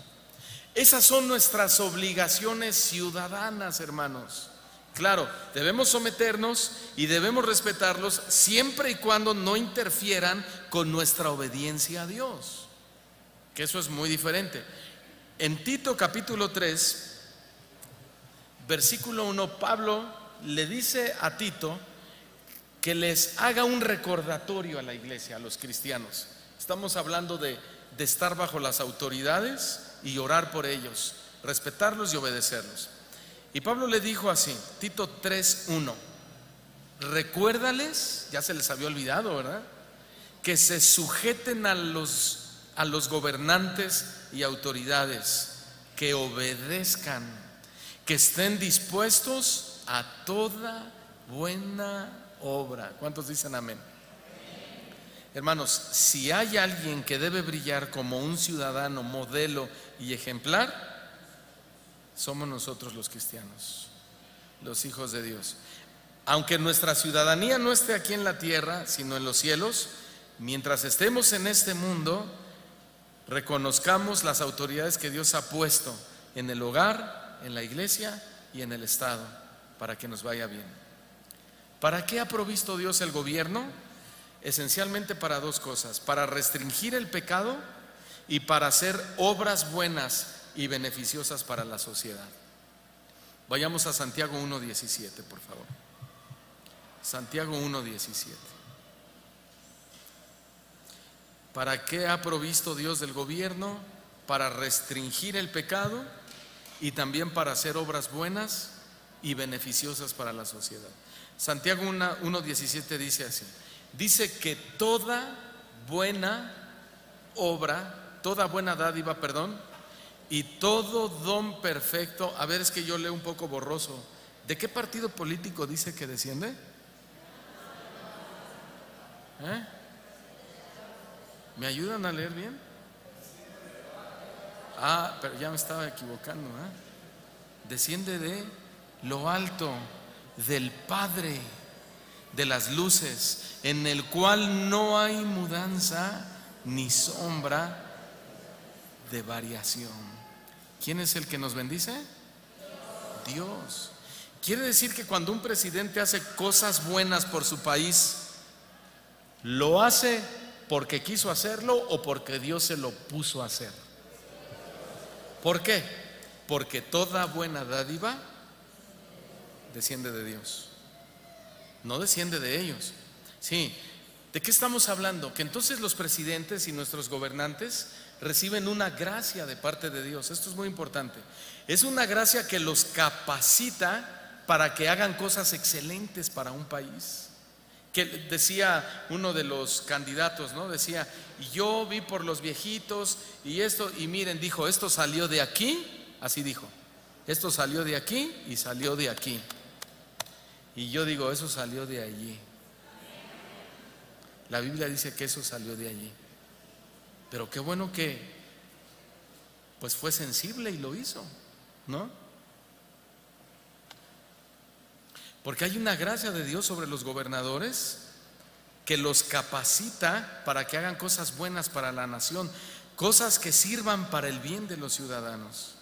Esas son nuestras obligaciones ciudadanas, hermanos. Claro, debemos someternos y debemos respetarlos siempre y cuando no interfieran con nuestra obediencia a Dios, que eso es muy diferente. En Tito capítulo 3, versículo 1, Pablo le dice a Tito que les haga un recordatorio a la iglesia, a los cristianos. Estamos hablando de estar bajo las autoridades y orar por ellos, respetarlos y obedecerlos. Y Pablo le dijo así, Tito 3:1, recuérdales, ya se les había olvidado, ¿verdad?, que se sujeten a los gobernantes y autoridades, que obedezcan, que estén dispuestos a toda buena obra. ¿Cuántos dicen amén? Hermanos, si hay alguien que debe brillar como un ciudadano modelo y ejemplar, somos nosotros los cristianos, los hijos de Dios. Aunque nuestra ciudadanía no esté aquí en la tierra, sino en los cielos, mientras estemos en este mundo, reconozcamos las autoridades que Dios ha puesto en el hogar, en la iglesia y en el Estado, para que nos vaya bien. ¿Para qué ha provisto Dios el gobierno? Esencialmente para dos cosas: para restringir el pecado y para hacer obras buenas y beneficiosas para la sociedad. Vayamos a Santiago 1:17, por favor. Santiago 1:17. ¿Para qué ha provisto Dios del gobierno? Para restringir el pecado y también para hacer obras buenas y beneficiosas para la sociedad. Santiago 1:17 dice así: dice que toda buena obra, toda buena dádiva, y todo don perfecto. A ver, es que yo leo un poco borroso. ¿De qué partido político dice que desciende? ¿Me ayudan a leer bien? Pero ya me estaba equivocando. Desciende de lo alto, del Padre de las luces, en el cual no hay mudanza ni sombra de variación. ¿Quién es el que nos bendice? Dios. Quiere decir que cuando un presidente hace cosas buenas por su país, ¿lo hace porque quiso hacerlo o porque Dios se lo puso a hacer? ¿Por qué? Porque toda buena dádiva desciende de Dios, no desciende de ellos. Sí. ¿De qué estamos hablando? Que entonces los presidentes y nuestros gobernantes reciben una gracia de parte de Dios. Esto es muy importante. Es una gracia que los capacita para que hagan cosas excelentes para un país. Que decía uno de los candidatos, ¿no? Decía: yo vi por los viejitos y esto, y miren, dijo, esto salió de aquí, así dijo, esto salió de aquí y salió de aquí. Y yo digo, eso salió de allí. La Biblia dice que eso salió de allí. Pero qué bueno que pues fue sensible y lo hizo, ¿no? Porque hay una gracia de Dios sobre los gobernadores que los capacita para que hagan cosas buenas para la nación, cosas que sirvan para el bien de los ciudadanos.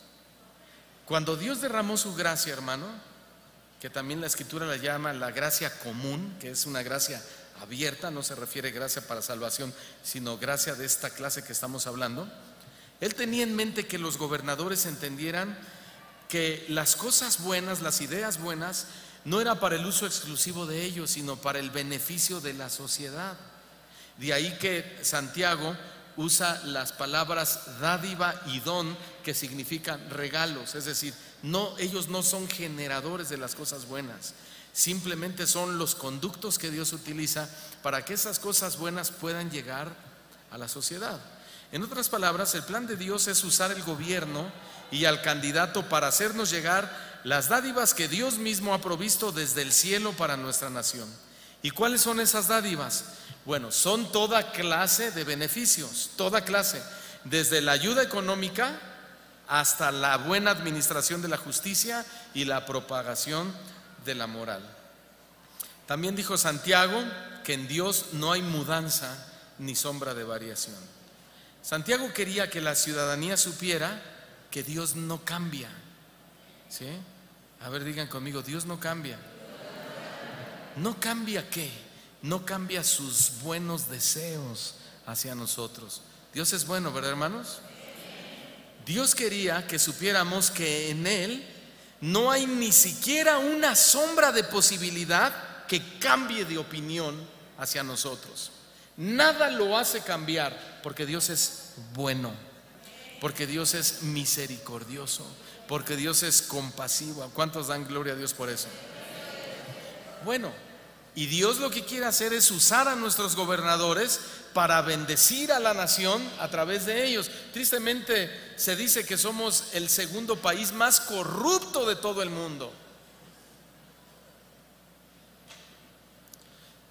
Cuando Dios derramó su gracia, hermano, que también la Escritura la llama la gracia común, que es una gracia abierta, no se refiere gracia para salvación, sino gracia de esta clase que estamos hablando. Él tenía en mente que los gobernadores entendieran que las cosas buenas, las ideas buenas, no era para el uso exclusivo de ellos, sino para el beneficio de la sociedad. De ahí que Santiago usa las palabras dádiva y don, que significan regalos, es decir, No, ellos no son generadores de las cosas buenas. Simplemente son los conductos que Dios utiliza para que esas cosas buenas puedan llegar a la sociedad. En otras palabras, el plan de Dios es usar el gobierno y al candidato para hacernos llegar las dádivas que Dios mismo ha provisto desde el cielo para nuestra nación. ¿Y cuáles son esas dádivas? Bueno, son toda clase de beneficios, toda clase, desde la ayuda económica hasta la buena administración de la justicia y la propagación de la moral. También dijo Santiago que en Dios no hay mudanza ni sombra de variación. Santiago quería que la ciudadanía supiera que Dios no cambia. ¿Sí? A ver, digan conmigo, Dios no cambia. ¿No cambia qué? No cambia sus buenos deseos hacia nosotros. Dios es bueno, ¿verdad, hermanos? Dios quería que supiéramos que en Él no hay ni siquiera una sombra de posibilidad que cambie de opinión hacia nosotros. Nada lo hace cambiar, porque Dios es bueno, porque Dios es misericordioso, porque Dios es compasivo. ¿Cuántos dan gloria a Dios por eso? Bueno, y Dios lo que quiere hacer es usar a nuestros gobernadores para bendecir a la nación a través de ellos. Tristemente se dice que somos el segundo país más corrupto de todo el mundo.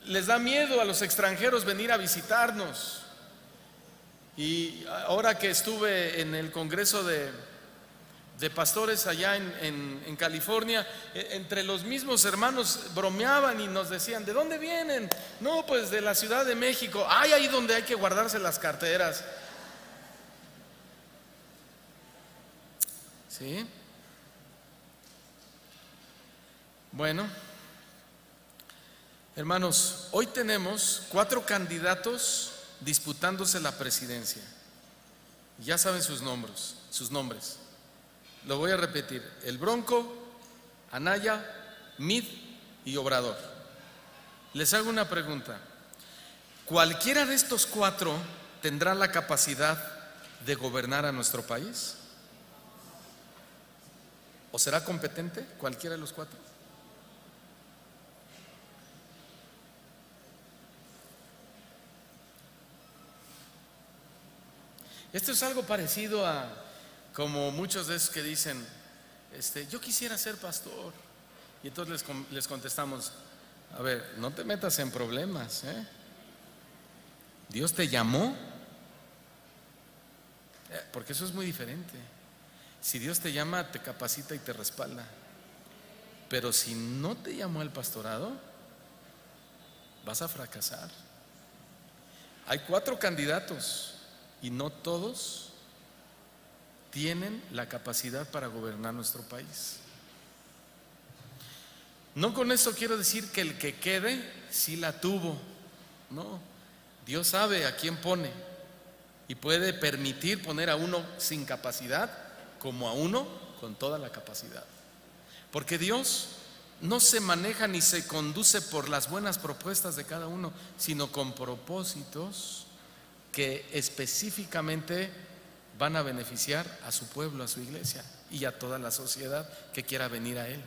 Les da miedo a los extranjeros venir a visitarnos. Y ahora que estuve en el Congreso de pastores allá en California, entre los mismos hermanos bromeaban y nos decían: ¿de dónde vienen? No, pues de la Ciudad de México. Ay, ahí donde hay que guardarse las carteras. ¿Sí? Bueno, hermanos, hoy tenemos 4 candidatos disputándose la presidencia. Ya saben sus nombres. Lo voy a repetir: el Bronco, Anaya, Mid y Obrador. Les hago una pregunta: ¿cualquiera de estos 4 tendrá la capacidad de gobernar a nuestro país? ¿O será competente cualquiera de los 4? Esto es algo parecido a como muchos de esos que dicen: yo quisiera ser pastor. Y entonces les contestamos: a ver, no te metas en problemas, ¿eh? Dios te llamó, porque eso es muy diferente. Si Dios te llama, te capacita y te respalda. Pero si no te llamó al pastorado, vas a fracasar. Hay 4 candidatos y no todos tienen la capacidad para gobernar nuestro país. No con eso quiero decir que el que quede sí la tuvo. No, Dios sabe a quién pone y puede permitir poner a uno sin capacidad como a uno con toda la capacidad. Porque Dios no se maneja ni se conduce por las buenas propuestas de cada uno, sino con propósitos que específicamente van a beneficiar a su pueblo, a su iglesia y a toda la sociedad que quiera venir a Él.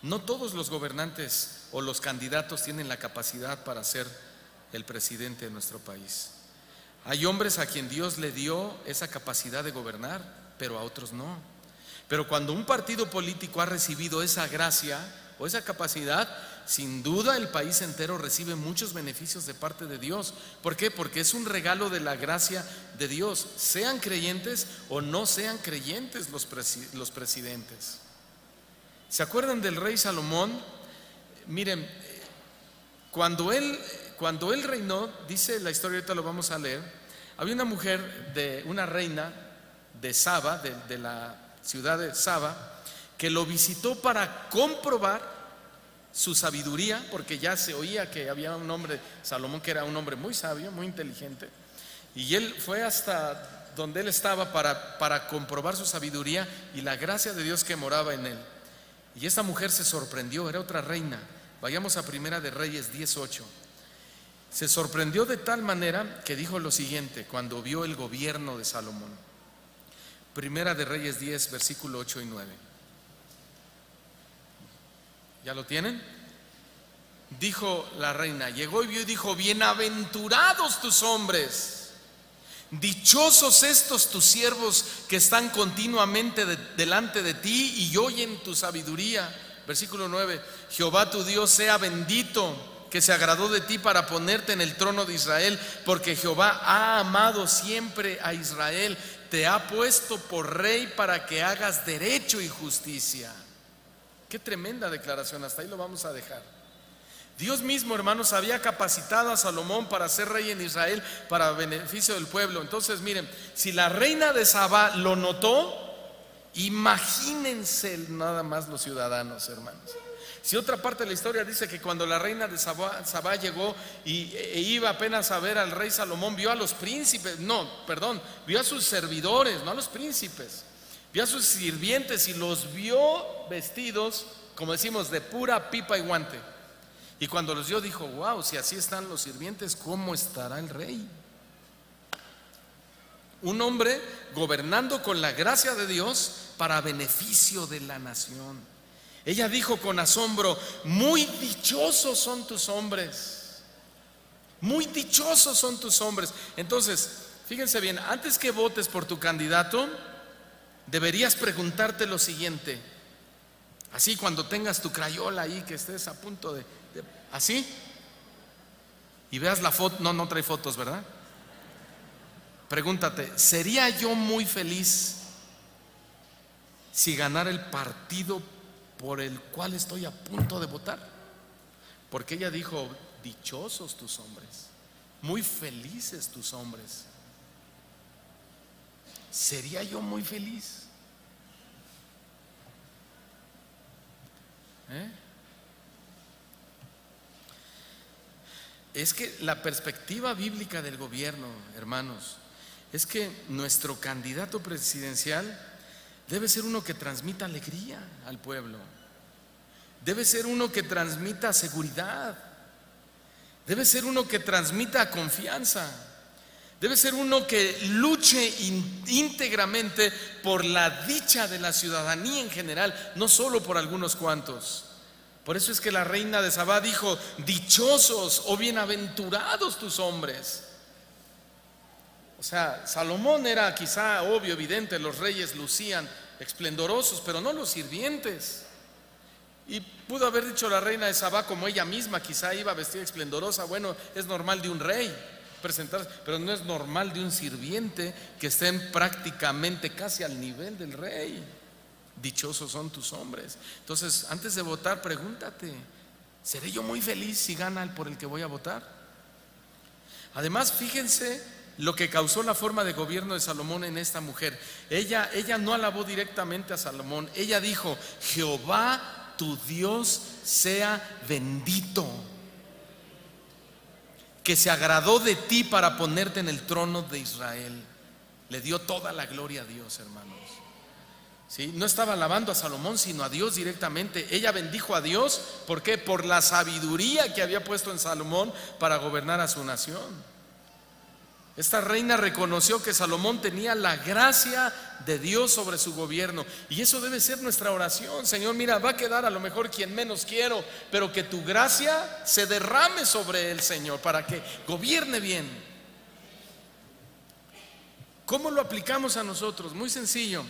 No todos los gobernantes o los candidatos tienen la capacidad para ser el presidente de nuestro país. Hay hombres a quien Dios le dio esa capacidad de gobernar, pero a otros no. Pero cuando un partido político ha recibido esa gracia o esa capacidad, sin duda el país entero recibe muchos beneficios de parte de Dios. ¿Por qué? Porque es un regalo de la gracia de Dios, sean creyentes o no sean creyentes los presidentes. ¿Se acuerdan del rey Salomón? Miren, cuando él reinó, dice la historia, ahorita lo vamos a leer, había una mujer, una reina de Saba, de la ciudad de Saba, que lo visitó para comprobar su sabiduría, porque ya se oía que había un hombre, Salomón, que era un hombre muy sabio, muy inteligente, y él fue hasta donde él estaba para comprobar su sabiduría y la gracia de Dios que moraba en él. Y esta mujer se sorprendió, era otra reina. Vayamos a Primera de Reyes 10:8. Se sorprendió de tal manera que dijo lo siguiente cuando vio el gobierno de Salomón: Primera de Reyes 10, versículo 8 y 9. ¿Ya lo tienen? Dijo la reina, llegó y vio y dijo: bienaventurados tus hombres, dichosos estos tus siervos que están continuamente delante de ti y oyen tu sabiduría. Versículo 9: Jehová tu Dios sea bendito, que se agradó de ti para ponerte en el trono de Israel, porque Jehová ha amado siempre a Israel, te ha puesto por rey para que hagas derecho y justicia. Qué tremenda declaración, hasta ahí lo vamos a dejar. Dios mismo, hermanos, había capacitado a Salomón para ser rey en Israel para beneficio del pueblo. Entonces, miren, si la reina de Sabá lo notó, imagínense nada más los ciudadanos, hermanos. Si otra parte de la historia dice que cuando la reina de Sabá llegó e iba apenas a ver al rey Salomón, vio a los príncipes, vio a sus servidores, no a los príncipes, vio a sus sirvientes y los vio vestidos, como decimos, de pura pipa y guante. Y cuando los vio dijo: wow, si así están los sirvientes, ¿cómo estará el rey? Un hombre gobernando con la gracia de Dios para beneficio de la nación. Ella dijo con asombro: muy dichosos son tus hombres, muy dichosos son tus hombres. Entonces, fíjense bien, antes que votes por tu candidato, deberías preguntarte lo siguiente. Así, cuando tengas tu crayola ahí, que estés a punto de así, y veas la foto, no trae fotos, ¿verdad? Pregúntate: ¿sería yo muy feliz si ganara el partido por el cual estoy a punto de votar? Porque ella dijo: dichosos tus hombres, muy felices tus hombres. ¿Sería yo muy feliz? Es que la perspectiva bíblica del gobierno, hermanos, es que nuestro candidato presidencial debe ser uno que transmita alegría al pueblo, debe ser uno que transmita seguridad, debe ser uno que transmita confianza, debe ser uno que luche íntegramente por la dicha de la ciudadanía en general, no solo por algunos cuantos. Por eso es que la reina de Sabá dijo: dichosos o bienaventurados tus hombres. O sea, Salomón era quizá obvio, evidente, los reyes lucían esplendorosos, pero no los sirvientes. Y pudo haber dicho la reina de Sabá, como ella misma quizá iba vestida esplendorosa: bueno, es normal de un rey presentarse, pero no es normal de un sirviente que estén prácticamente casi al nivel del rey. Dichosos son tus hombres. Entonces, antes de votar, pregúntate: ¿seré yo muy feliz si gana el por el que voy a votar? Además, fíjense lo que causó la forma de gobierno de Salomón en esta mujer. Ella no alabó directamente a Salomón. Ella dijo: Jehová tu Dios sea bendito, que se agradó de ti para ponerte en el trono de Israel. Le dio toda la gloria a Dios, hermanos. ¿Sí? No estaba alabando a Salomón, sino a Dios directamente. Ella bendijo a Dios. ¿Por qué? Por la sabiduría que había puesto en Salomón para gobernar a su nación. Esta reina reconoció que Salomón tenía la gracia de Dios sobre su gobierno, y eso debe ser nuestra oración. Señor, mira, va a quedar a lo mejor quien menos quiero, pero que tu gracia se derrame sobre él, Señor, para que gobierne bien. ¿Cómo lo aplicamos a nosotros? Muy sencillo.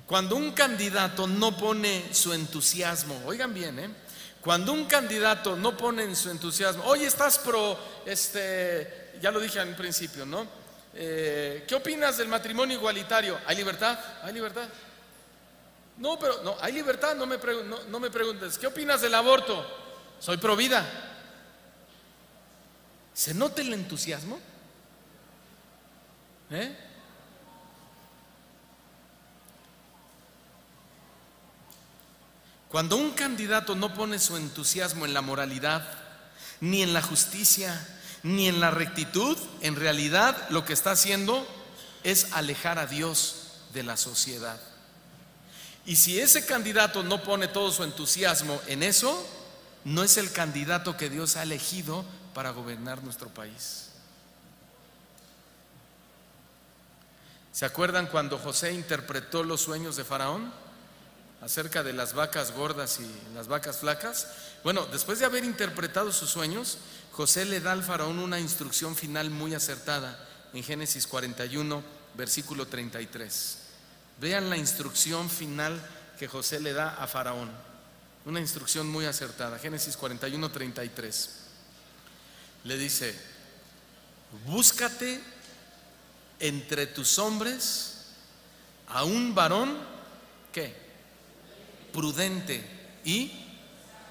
Cuando un candidato no pone su entusiasmo, oigan bien, cuando un candidato no pone en su entusiasmo: oye, estás pro, ya lo dije al principio, ¿no? ¿Qué opinas del matrimonio igualitario? ¿Hay libertad? ¿Hay libertad? No, pero no, hay libertad, no me preguntes. ¿Qué opinas del aborto? Soy pro vida. ¿Se nota el entusiasmo? Cuando un candidato no pone su entusiasmo en la moralidad, ni en la justicia, ni en la rectitud, en realidad lo que está haciendo es alejar a Dios de la sociedad. Y si ese candidato no pone todo su entusiasmo en eso, no es el candidato que Dios ha elegido para gobernar nuestro país. ¿Se acuerdan cuando José interpretó los sueños de Faraón acerca de las vacas gordas y las vacas flacas? Bueno, después de haber interpretado sus sueños, José le da al Faraón una instrucción final muy acertada en Génesis 41, versículo 33. Vean la instrucción final que José le da a Faraón, una instrucción muy acertada. Génesis 41, 33. Le dice: búscate entre tus hombres a un varón, ¿qué? Prudente y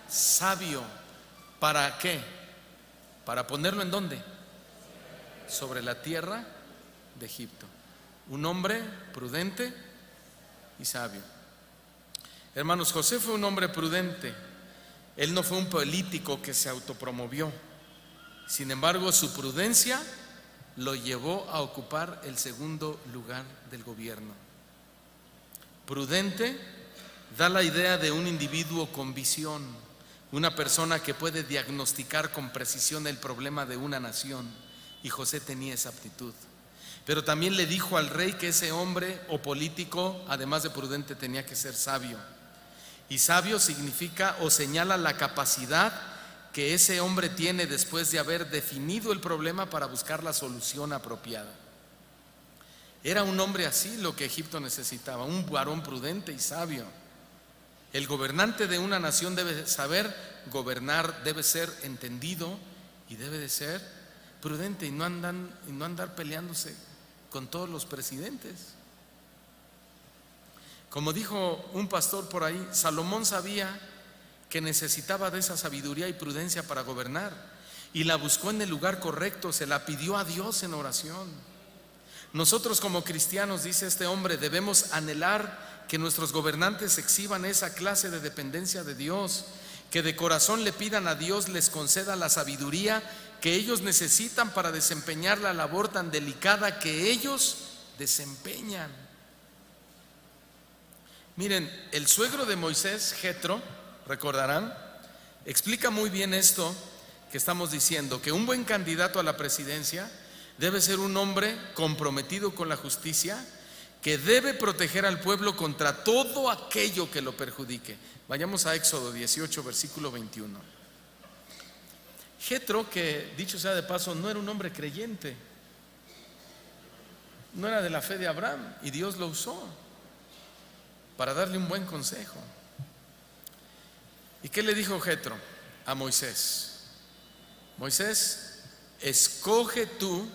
sabio. ¿Para qué? Para ponerlo ¿en dónde? Sobre la tierra de Egipto. Un hombre prudente y sabio. Hermanos, José fue un hombre prudente. Él no fue un político que se autopromovió. Sin embargo, su prudencia lo llevó a ocupar el segundo lugar del gobierno. Prudente da la idea de un individuo con visión, una persona que puede diagnosticar con precisión el problema de una nación, y José tenía esa aptitud. Pero también le dijo al rey que ese hombre o político, además de prudente, tenía que ser sabio. Y sabio significa o señala la capacidad que ese hombre tiene después de haber definido el problema para buscar la solución apropiada. Era un hombre así lo que Egipto necesitaba, un varón prudente y sabio. El gobernante de una nación debe saber gobernar, debe ser entendido y debe de ser prudente y no andar peleándose con todos los presidentes. Como dijo un pastor por ahí, Salomón sabía que necesitaba de esa sabiduría y prudencia para gobernar, y la buscó en el lugar correcto, se la pidió a Dios en oración. Nosotros como cristianos, dice este hombre, debemos anhelar que nuestros gobernantes exhiban esa clase de dependencia de Dios, que de corazón le pidan a Dios les conceda la sabiduría que ellos necesitan para desempeñar la labor tan delicada que ellos desempeñan. Miren, el suegro de Moisés, Jetro, recordarán, explica muy bien esto que estamos diciendo, que un buen candidato a la presidencia debe ser un hombre comprometido con la justicia, que debe proteger al pueblo contra todo aquello que lo perjudique. Vayamos a Éxodo 18, versículo 21. Jetro, que dicho sea de paso, no era un hombre creyente, no era de la fe de Abraham, y Dios lo usó para darle un buen consejo. ¿Y qué le dijo Jetro a Moisés? Moisés, escoge tú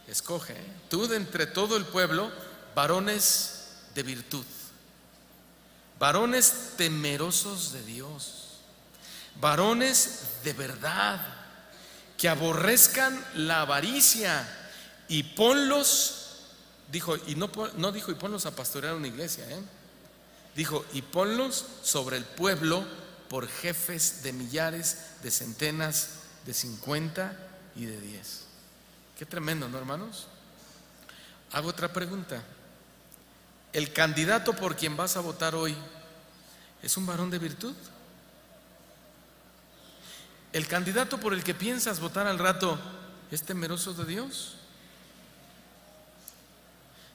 de entre todo el pueblo varones de virtud, varones temerosos de Dios, varones de verdad, que aborrezcan la avaricia, y ponlos, dijo, y no dijo y ponlos a pastorear una iglesia, dijo, y ponlos sobre el pueblo por jefes de millares, de centenas, de 50 y de 10. Qué tremendo, ¿no, hermanos? Hago otra pregunta. ¿El candidato por quien vas a votar hoy es un varón de virtud? ¿El candidato por el que piensas votar al rato es temeroso de Dios?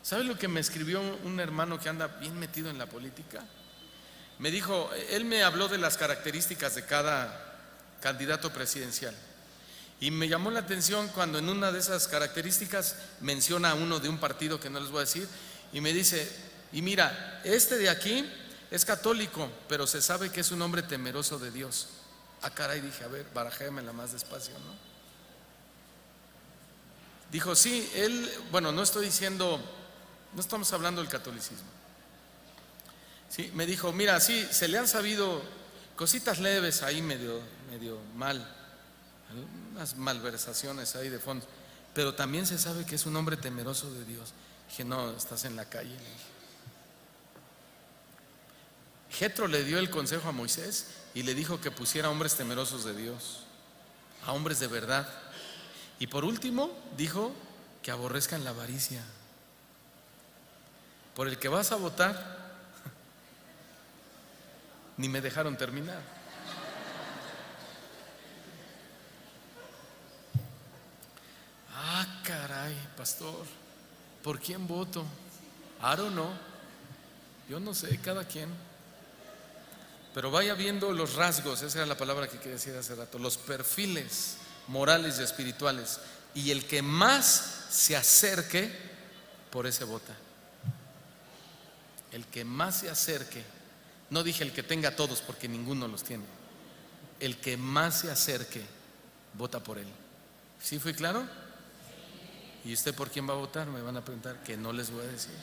¿Sabe lo que me escribió un hermano que anda bien metido en la política? Me dijo, él me habló de las características de cada candidato presidencial, y me llamó la atención cuando en una de esas características menciona a uno de un partido que no les voy a decir, y me dice, y mira, este de aquí es católico, pero se sabe que es un hombre temeroso de Dios. Ah, caray, dije, a ver, barajémela más despacio, ¿no? Dijo, sí, él, bueno, no estamos hablando del catolicismo. Sí, me dijo, mira, sí, se le han sabido cositas leves ahí medio mal, unas malversaciones ahí de fondo, pero también se sabe que es un hombre temeroso de Dios. Dije, no, estás en la calle, le dije. Jetro le dio el consejo a Moisés y le dijo que pusiera hombres temerosos de Dios, a hombres de verdad. Y por último dijo que aborrezcan la avaricia. Por el que vas a votar, ni me dejaron terminar. Ah, caray, pastor, ¿Por quién voto? I don't know. Yo no sé, cada quien. Pero vaya viendo los rasgos, esa era la palabra que quería decir hace rato, los perfiles morales y espirituales, y el que más se acerque, por ese vota. El que más se acerque, no dije el que tenga todos porque ninguno los tiene, el que más se acerque, vota por él. ¿Sí fui claro? ¿Y usted por quién va a votar? Me van a preguntar, que no les voy a decir.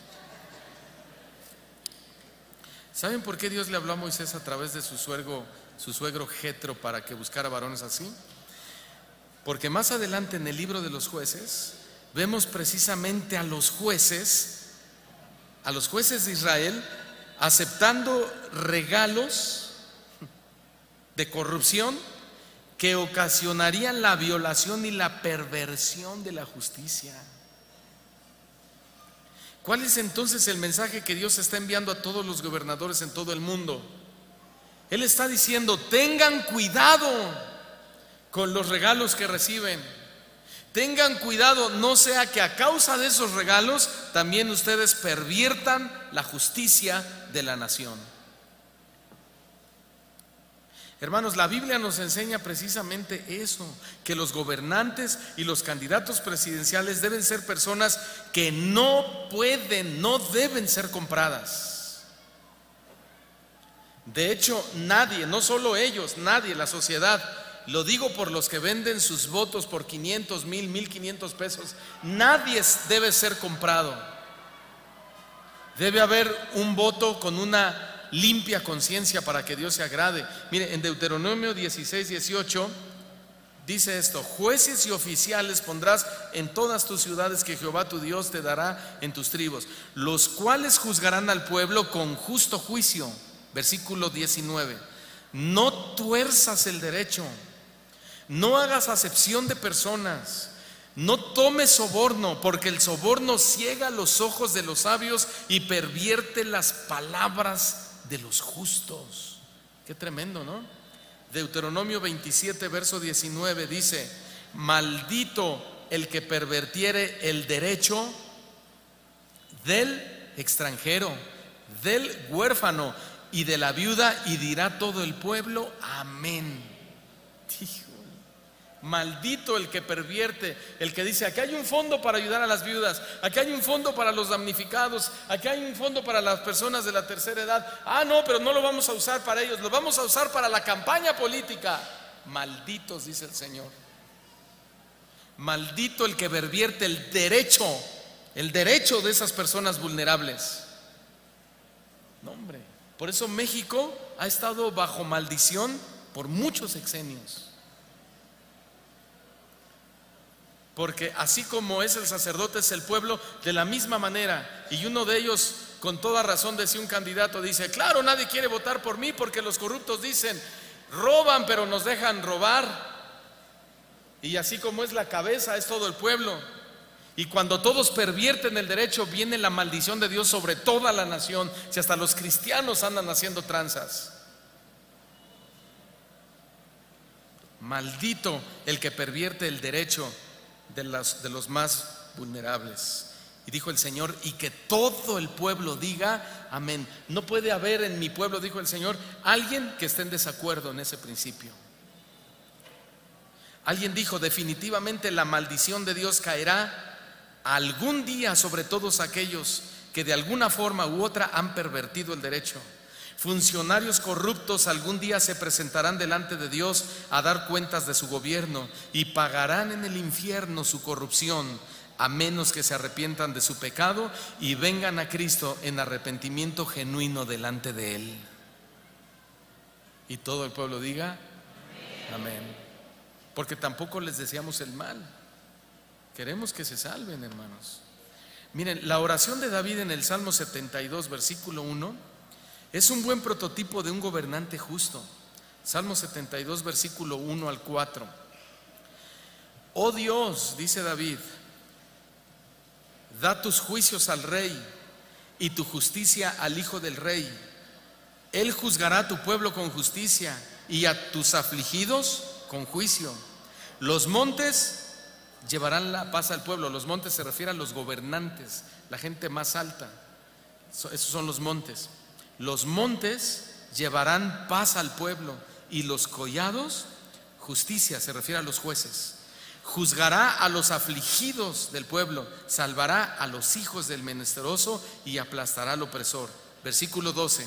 ¿Saben por qué Dios le habló a Moisés a través de su suegro Jetro para que buscara varones así? Porque más adelante en el libro de los jueces vemos precisamente a los jueces de Israel aceptando regalos de corrupción que ocasionarían la violación y la perversión de la justicia. ¿Cuál es entonces el mensaje que Dios está enviando a todos los gobernadores en todo el mundo? Él está diciendo: tengan cuidado con los regalos que reciben. Tengan cuidado, no sea que a causa de esos regalos también ustedes perviertan la justicia de la nación. Hermanos, la Biblia nos enseña precisamente eso, que los gobernantes y los candidatos presidenciales deben ser personas que no deben ser compradas. De hecho, nadie, no solo ellos, nadie, la sociedad, lo digo por los que venden sus votos por 500, 1000, 1500 pesos, nadie debe ser comprado. Debe haber un voto con una limpia conciencia para que Dios se agrade. Mire, en Deuteronomio 16, 18 dice esto: jueces y oficiales pondrás en todas tus ciudades que Jehová tu Dios te dará en tus tribus, los cuales juzgarán al pueblo con justo juicio. Versículo 19: no tuerzas el derecho, no hagas acepción de personas, no tomes soborno, porque el soborno ciega los ojos de los sabios y pervierte las palabras de los justos. Qué tremendo, ¿no? Deuteronomio 27, verso 19 dice: maldito el que pervertiere el derecho del extranjero, del huérfano y de la viuda, y dirá todo el pueblo: amén. Maldito el que pervierte, el que dice: aquí hay un fondo para ayudar a las viudas, aquí hay un fondo para los damnificados, aquí hay un fondo para las personas de la tercera edad. Ah, no, pero no lo vamos a usar para ellos, lo vamos a usar para la campaña política. Malditos, dice el Señor. Maldito el que pervierte el derecho de esas personas vulnerables. No, hombre, por eso México ha estado bajo maldición por muchos sexenios. Porque así como es el sacerdote, es el pueblo, de la misma manera. Y uno de ellos, con toda razón, decía un candidato, dice: claro, nadie quiere votar por mí porque los corruptos dicen: roban pero nos dejan robar. Y así como es la cabeza, es todo el pueblo. Y cuando todos pervierten el derecho, viene la maldición de Dios sobre toda la nación. Si hasta los cristianos andan haciendo tranzas. Maldito el que pervierte el derecho de los más vulnerables. Y dijo el Señor: y que todo el pueblo diga amén. No puede haber en mi pueblo, dijo el Señor, alguien que esté en desacuerdo en ese principio. Alguien dijo: definitivamente la maldición de Dios caerá algún día sobre todos aquellos que de alguna forma u otra han pervertido el derecho. Funcionarios corruptos algún día se presentarán delante de Dios a dar cuentas de su gobierno y pagarán en el infierno su corrupción, a menos que se arrepientan de su pecado y vengan a Cristo en arrepentimiento genuino delante de Él. Y todo el pueblo diga amén. Porque tampoco les deseamos el mal, queremos que se salven, hermanos. Miren, la oración de David en el Salmo 72, versículo 1 es un buen prototipo de un gobernante justo. Salmo 72, versículo 1 al 4. Oh Dios, dice David, da tus juicios al rey y tu justicia al hijo del rey. Él juzgará a tu pueblo con justicia y a tus afligidos con juicio. Los montes llevarán la paz al pueblo. Los montes se refieren a los gobernantes, la gente más alta. Esos son los montes. Los montes llevarán paz al pueblo, y los collados justicia, se refiere a los jueces. Juzgará a los afligidos del pueblo, salvará a los hijos del menesteroso y aplastará al opresor. Versículo 12: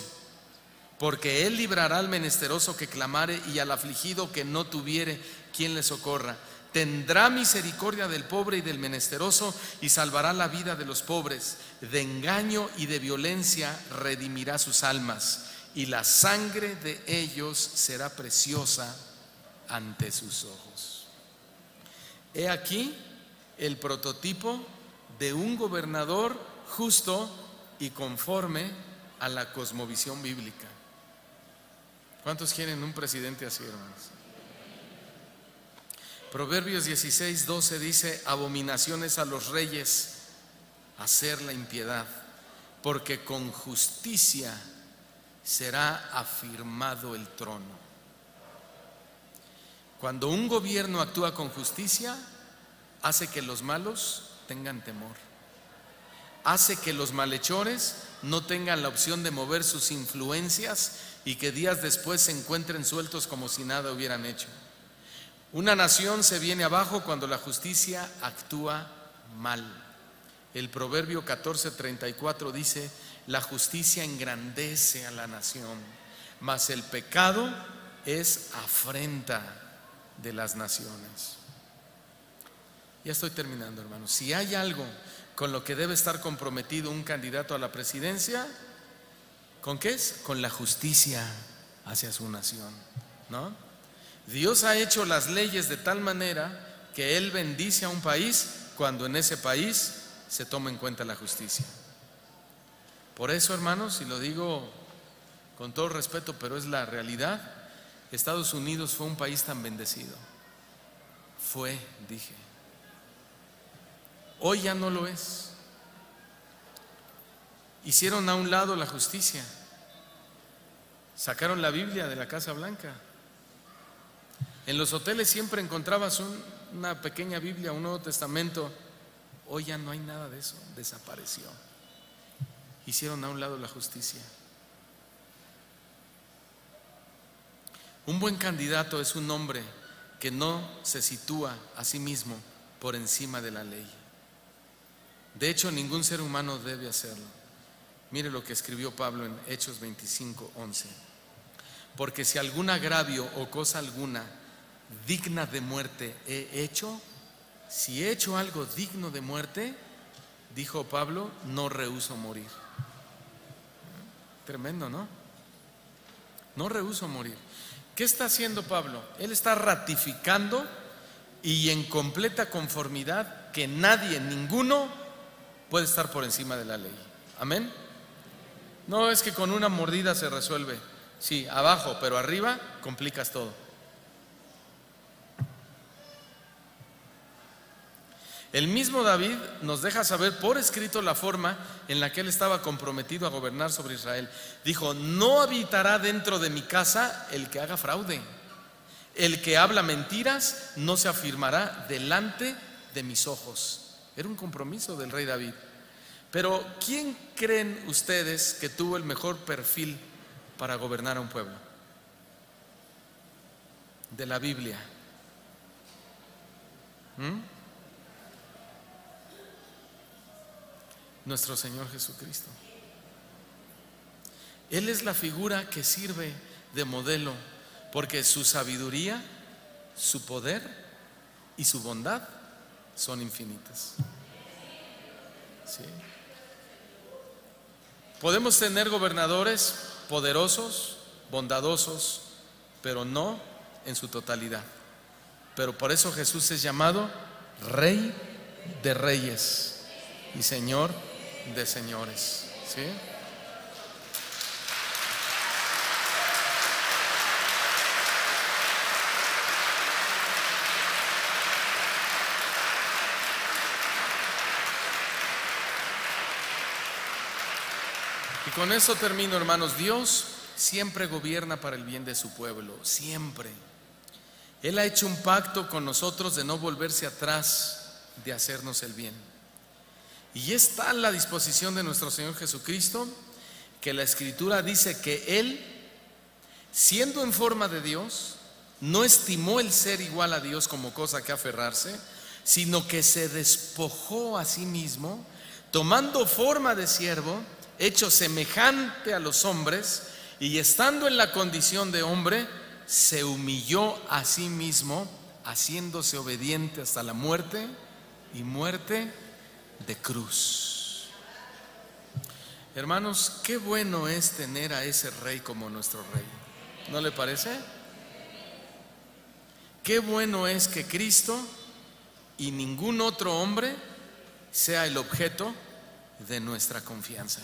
porque él librará al menesteroso que clamare, y al afligido que no tuviere quien le socorra. Tendrá misericordia del pobre y del menesteroso, y salvará la vida de los pobres. De engaño y de violencia redimirá sus almas, y la sangre de ellos será preciosa ante sus ojos. He aquí el prototipo de un gobernador justo y conforme a la cosmovisión bíblica. ¿Cuántos quieren un presidente así, hermanos? Proverbios 16:12 dice: abominaciones a los reyes hacer la impiedad, porque con justicia será afirmado el trono. Cuando un gobierno actúa con justicia, hace que los malos tengan temor, hace que los malhechores no tengan la opción de mover sus influencias y que días después se encuentren sueltos como si nada hubieran hecho. Una nación se viene abajo cuando la justicia actúa mal. El Proverbio 14:34 dice: la justicia engrandece a la nación, mas el pecado es afrenta de las naciones. Ya estoy terminando, hermanos. Si hay algo con lo que debe estar comprometido un candidato a la presidencia, ¿con qué es? Con la justicia hacia su nación, ¿no? Dios ha hecho las leyes de tal manera que Él bendice a un país cuando en ese país se toma en cuenta la justicia. Por eso, hermanos, y lo digo con todo respeto, pero es la realidad, Estados Unidos fue un país tan bendecido. Dije. Hoy ya no lo es. Hicieron a un lado la justicia. Sacaron la Biblia de la Casa Blanca. En los hoteles siempre encontrabas una pequeña Biblia, un Nuevo Testamento. Hoy ya no hay nada de eso, desapareció. Hicieron a un lado la justicia. Un buen candidato es un hombre que no se sitúa a sí mismo por encima de la ley. De hecho, ningún ser humano debe hacerlo. Mire lo que escribió Pablo en Hechos 25:11. Porque si algún agravio o cosa alguna digna de muerte he hecho, si he hecho algo digno de muerte, dijo Pablo, no rehúso morir. Tremendo, ¿no? No rehúso morir. ¿Qué está haciendo Pablo? Él está ratificando y en completa conformidad que nadie, ninguno puede estar por encima de la ley. Amén. No es que con una mordida se resuelve. Sí, abajo, pero arriba complicas todo. El mismo David nos deja saber por escrito la forma en la que él estaba comprometido a gobernar sobre Israel. Dijo: no habitará dentro de mi casa el que haga fraude, el que habla mentiras no se afirmará delante de mis ojos. Era un compromiso del rey David. Pero ¿quién creen ustedes que tuvo el mejor perfil para gobernar a un pueblo? De la Biblia. Nuestro Señor Jesucristo. Él es la figura que sirve de modelo, porque su sabiduría, su poder y su bondad son infinitas. ¿Sí? Podemos tener gobernadores poderosos, bondadosos, pero no en su totalidad. Pero por eso Jesús es llamado Rey de Reyes y Señor de señores. ¿Sí? Y con eso termino, hermanos. Dios siempre gobierna para el bien de su pueblo, siempre. Él ha hecho un pacto con nosotros de no volverse atrás de hacernos el bien. Y es tal la disposición de nuestro Señor Jesucristo que la Escritura dice que Él, siendo en forma de Dios, no estimó el ser igual a Dios como cosa que aferrarse, sino que se despojó a sí mismo, tomando forma de siervo, hecho semejante a los hombres, y estando en la condición de hombre, se humilló a sí mismo, haciéndose obediente hasta la muerte, y muerte de cruz. Hermanos, qué bueno es tener a ese rey como nuestro rey, ¿no le parece? Qué bueno es que Cristo y ningún otro hombre sea el objeto de nuestra confianza.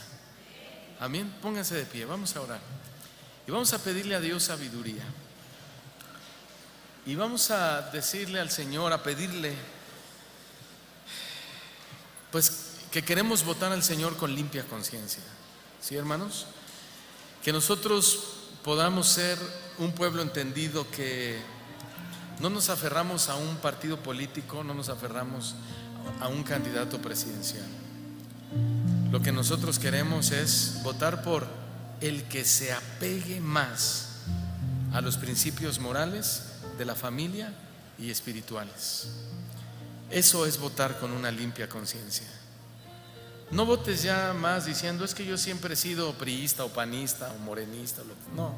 Amén. Pónganse de pie, vamos a orar y vamos a pedirle a Dios sabiduría, y vamos a decirle al Señor, a pedirle, pues, que queremos votar al Señor con limpia conciencia. ¿Sí, hermanos? Que nosotros podamos ser un pueblo entendido, que no nos aferramos a un partido político, no nos aferramos a un candidato presidencial. Lo que nosotros queremos es votar por el que se apegue más a los principios morales de la familia y espirituales. Eso es votar con una limpia conciencia. No votes ya más diciendo: es que yo siempre he sido priista o panista o morenista. No,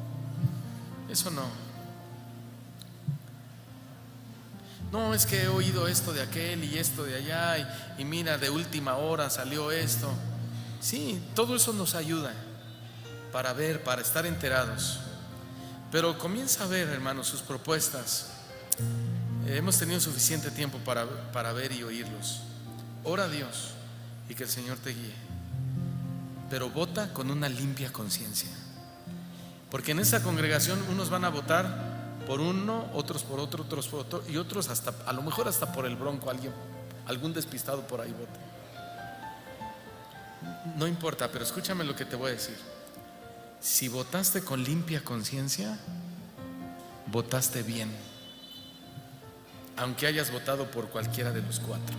eso no. No, es que he oído esto de aquel y esto de allá, y mira, de última hora salió esto. Sí, todo eso nos ayuda para ver, para estar enterados. Pero comienza a ver, hermanos, sus propuestas. Hemos tenido suficiente tiempo para ver y oírlos. Ora a Dios y que el Señor te guíe, pero vota con una limpia conciencia, porque en esta congregación unos van a votar por uno, otros por otro, otros por otro, y otros hasta, a lo mejor hasta por el Bronco, algún despistado por ahí vote. No importa, pero escúchame lo que te voy a decir. Si votaste con limpia conciencia, votaste bien, aunque hayas votado por cualquiera de los cuatro.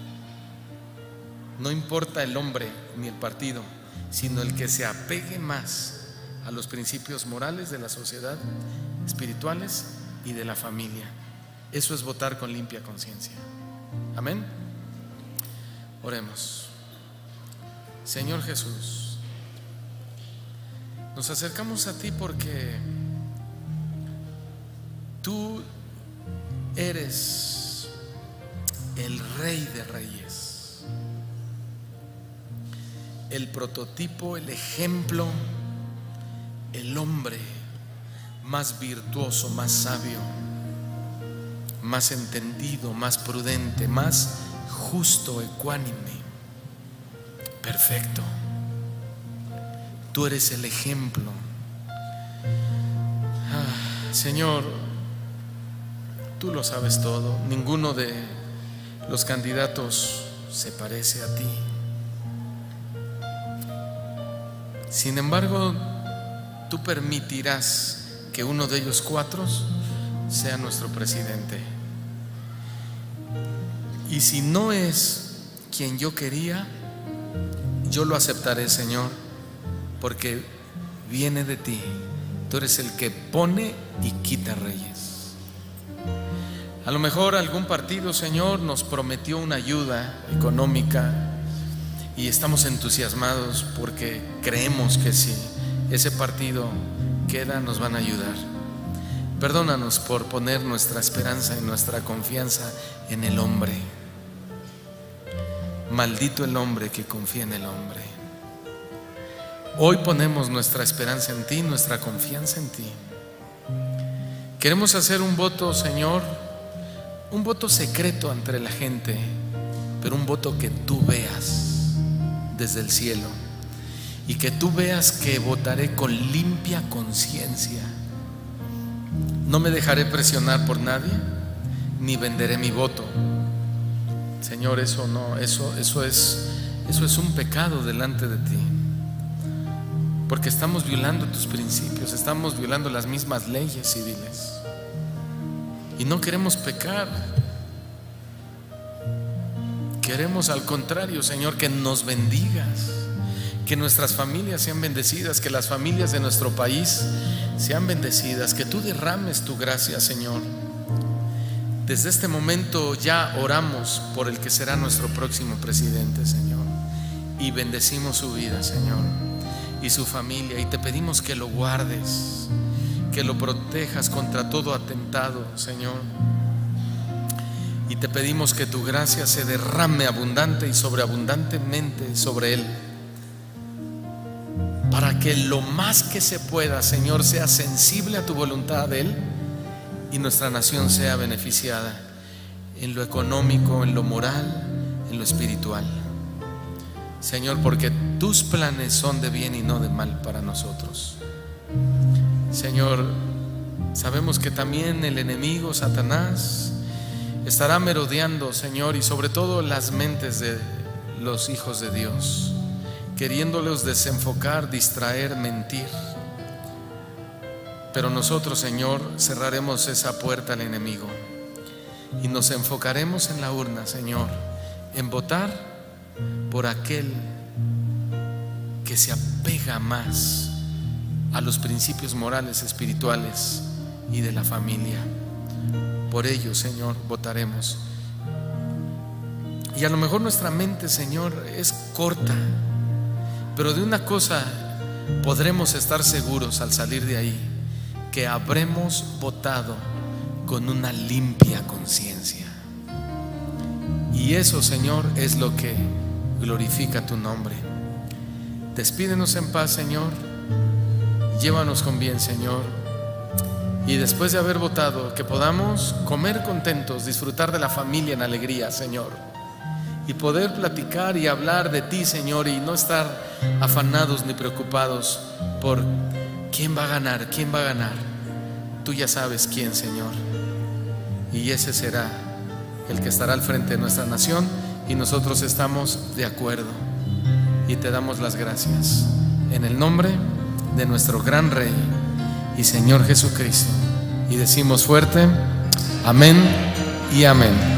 No importa el hombre ni el partido, sino el que se apegue más a los principios morales de la sociedad, espirituales y de la familia. Eso es votar con limpia conciencia. Amén. Oremos. Señor Jesús, nos acercamos a ti porque tú eres el Rey de Reyes, el prototipo, el ejemplo, el hombre más virtuoso, más sabio, más entendido, más prudente, más justo, ecuánime, perfecto. Tú eres el ejemplo. Señor, tú lo sabes todo. Ninguno de los candidatos se parece a ti. Sin embargo, tú permitirás que uno de ellos cuatro sea nuestro presidente. Y si no es quien yo quería, yo lo aceptaré, Señor, porque viene de ti. Tú eres el que pone y quita reyes. A lo mejor algún partido, Señor, nos prometió una ayuda económica y estamos entusiasmados porque creemos que si ese partido queda, nos van a ayudar. Perdónanos por poner nuestra esperanza y nuestra confianza en el hombre. Maldito el hombre que confía en el hombre. Hoy ponemos nuestra esperanza en ti, nuestra confianza en ti. Queremos hacer un voto, Señor, un voto secreto entre la gente, pero un voto que tú veas desde el cielo, y que tú veas que votaré con limpia conciencia. No me dejaré presionar por nadie, ni venderé mi voto. Señor, eso no, eso es un pecado delante de ti, porque estamos violando tus principios, estamos violando las mismas leyes civiles y no queremos pecar. Queremos al contrario, Señor, que nos bendigas, que nuestras familias sean bendecidas, que las familias de nuestro país sean bendecidas, que tú derrames tu gracia, Señor. Desde este momento ya oramos por el que será nuestro próximo presidente, Señor, y bendecimos su vida, Señor, y su familia, y te pedimos que lo guardes, que lo protejas contra todo atentado, Señor, y te pedimos que tu gracia se derrame abundante y sobreabundantemente sobre él, para que lo más que se pueda, Señor, sea sensible a tu voluntad de él y nuestra nación sea beneficiada en lo económico, en lo moral, en lo espiritual, Señor, porque tus planes son de bien y no de mal para nosotros. Señor, sabemos que también el enemigo, Satanás, estará merodeando, Señor, y sobre todo las mentes de los hijos de Dios, queriéndolos desenfocar, distraer, mentir. Pero nosotros, Señor, cerraremos esa puerta al enemigo y nos enfocaremos en la urna, Señor, en votar por aquel que se apega más a los principios morales, espirituales y de la familia. Por ello, Señor, votaremos. Y a lo mejor nuestra mente, Señor, es corta, pero de una cosa podremos estar seguros al salir de ahí: que habremos votado con una limpia conciencia. Y eso, Señor, es lo que glorifica tu nombre. Despídenos en paz, Señor. Llévanos con bien, Señor. Y después de haber votado, que podamos comer contentos, disfrutar de la familia en alegría, Señor, y poder platicar y hablar de ti, Señor, y no estar afanados ni preocupados por quién va a ganar, quién va a ganar. Tú ya sabes quién, Señor, y ese será el que estará al frente de nuestra nación, y nosotros estamos de acuerdo y te damos las gracias en el nombre de nuestro gran Rey y Señor Jesucristo, y decimos fuerte: amén y amén.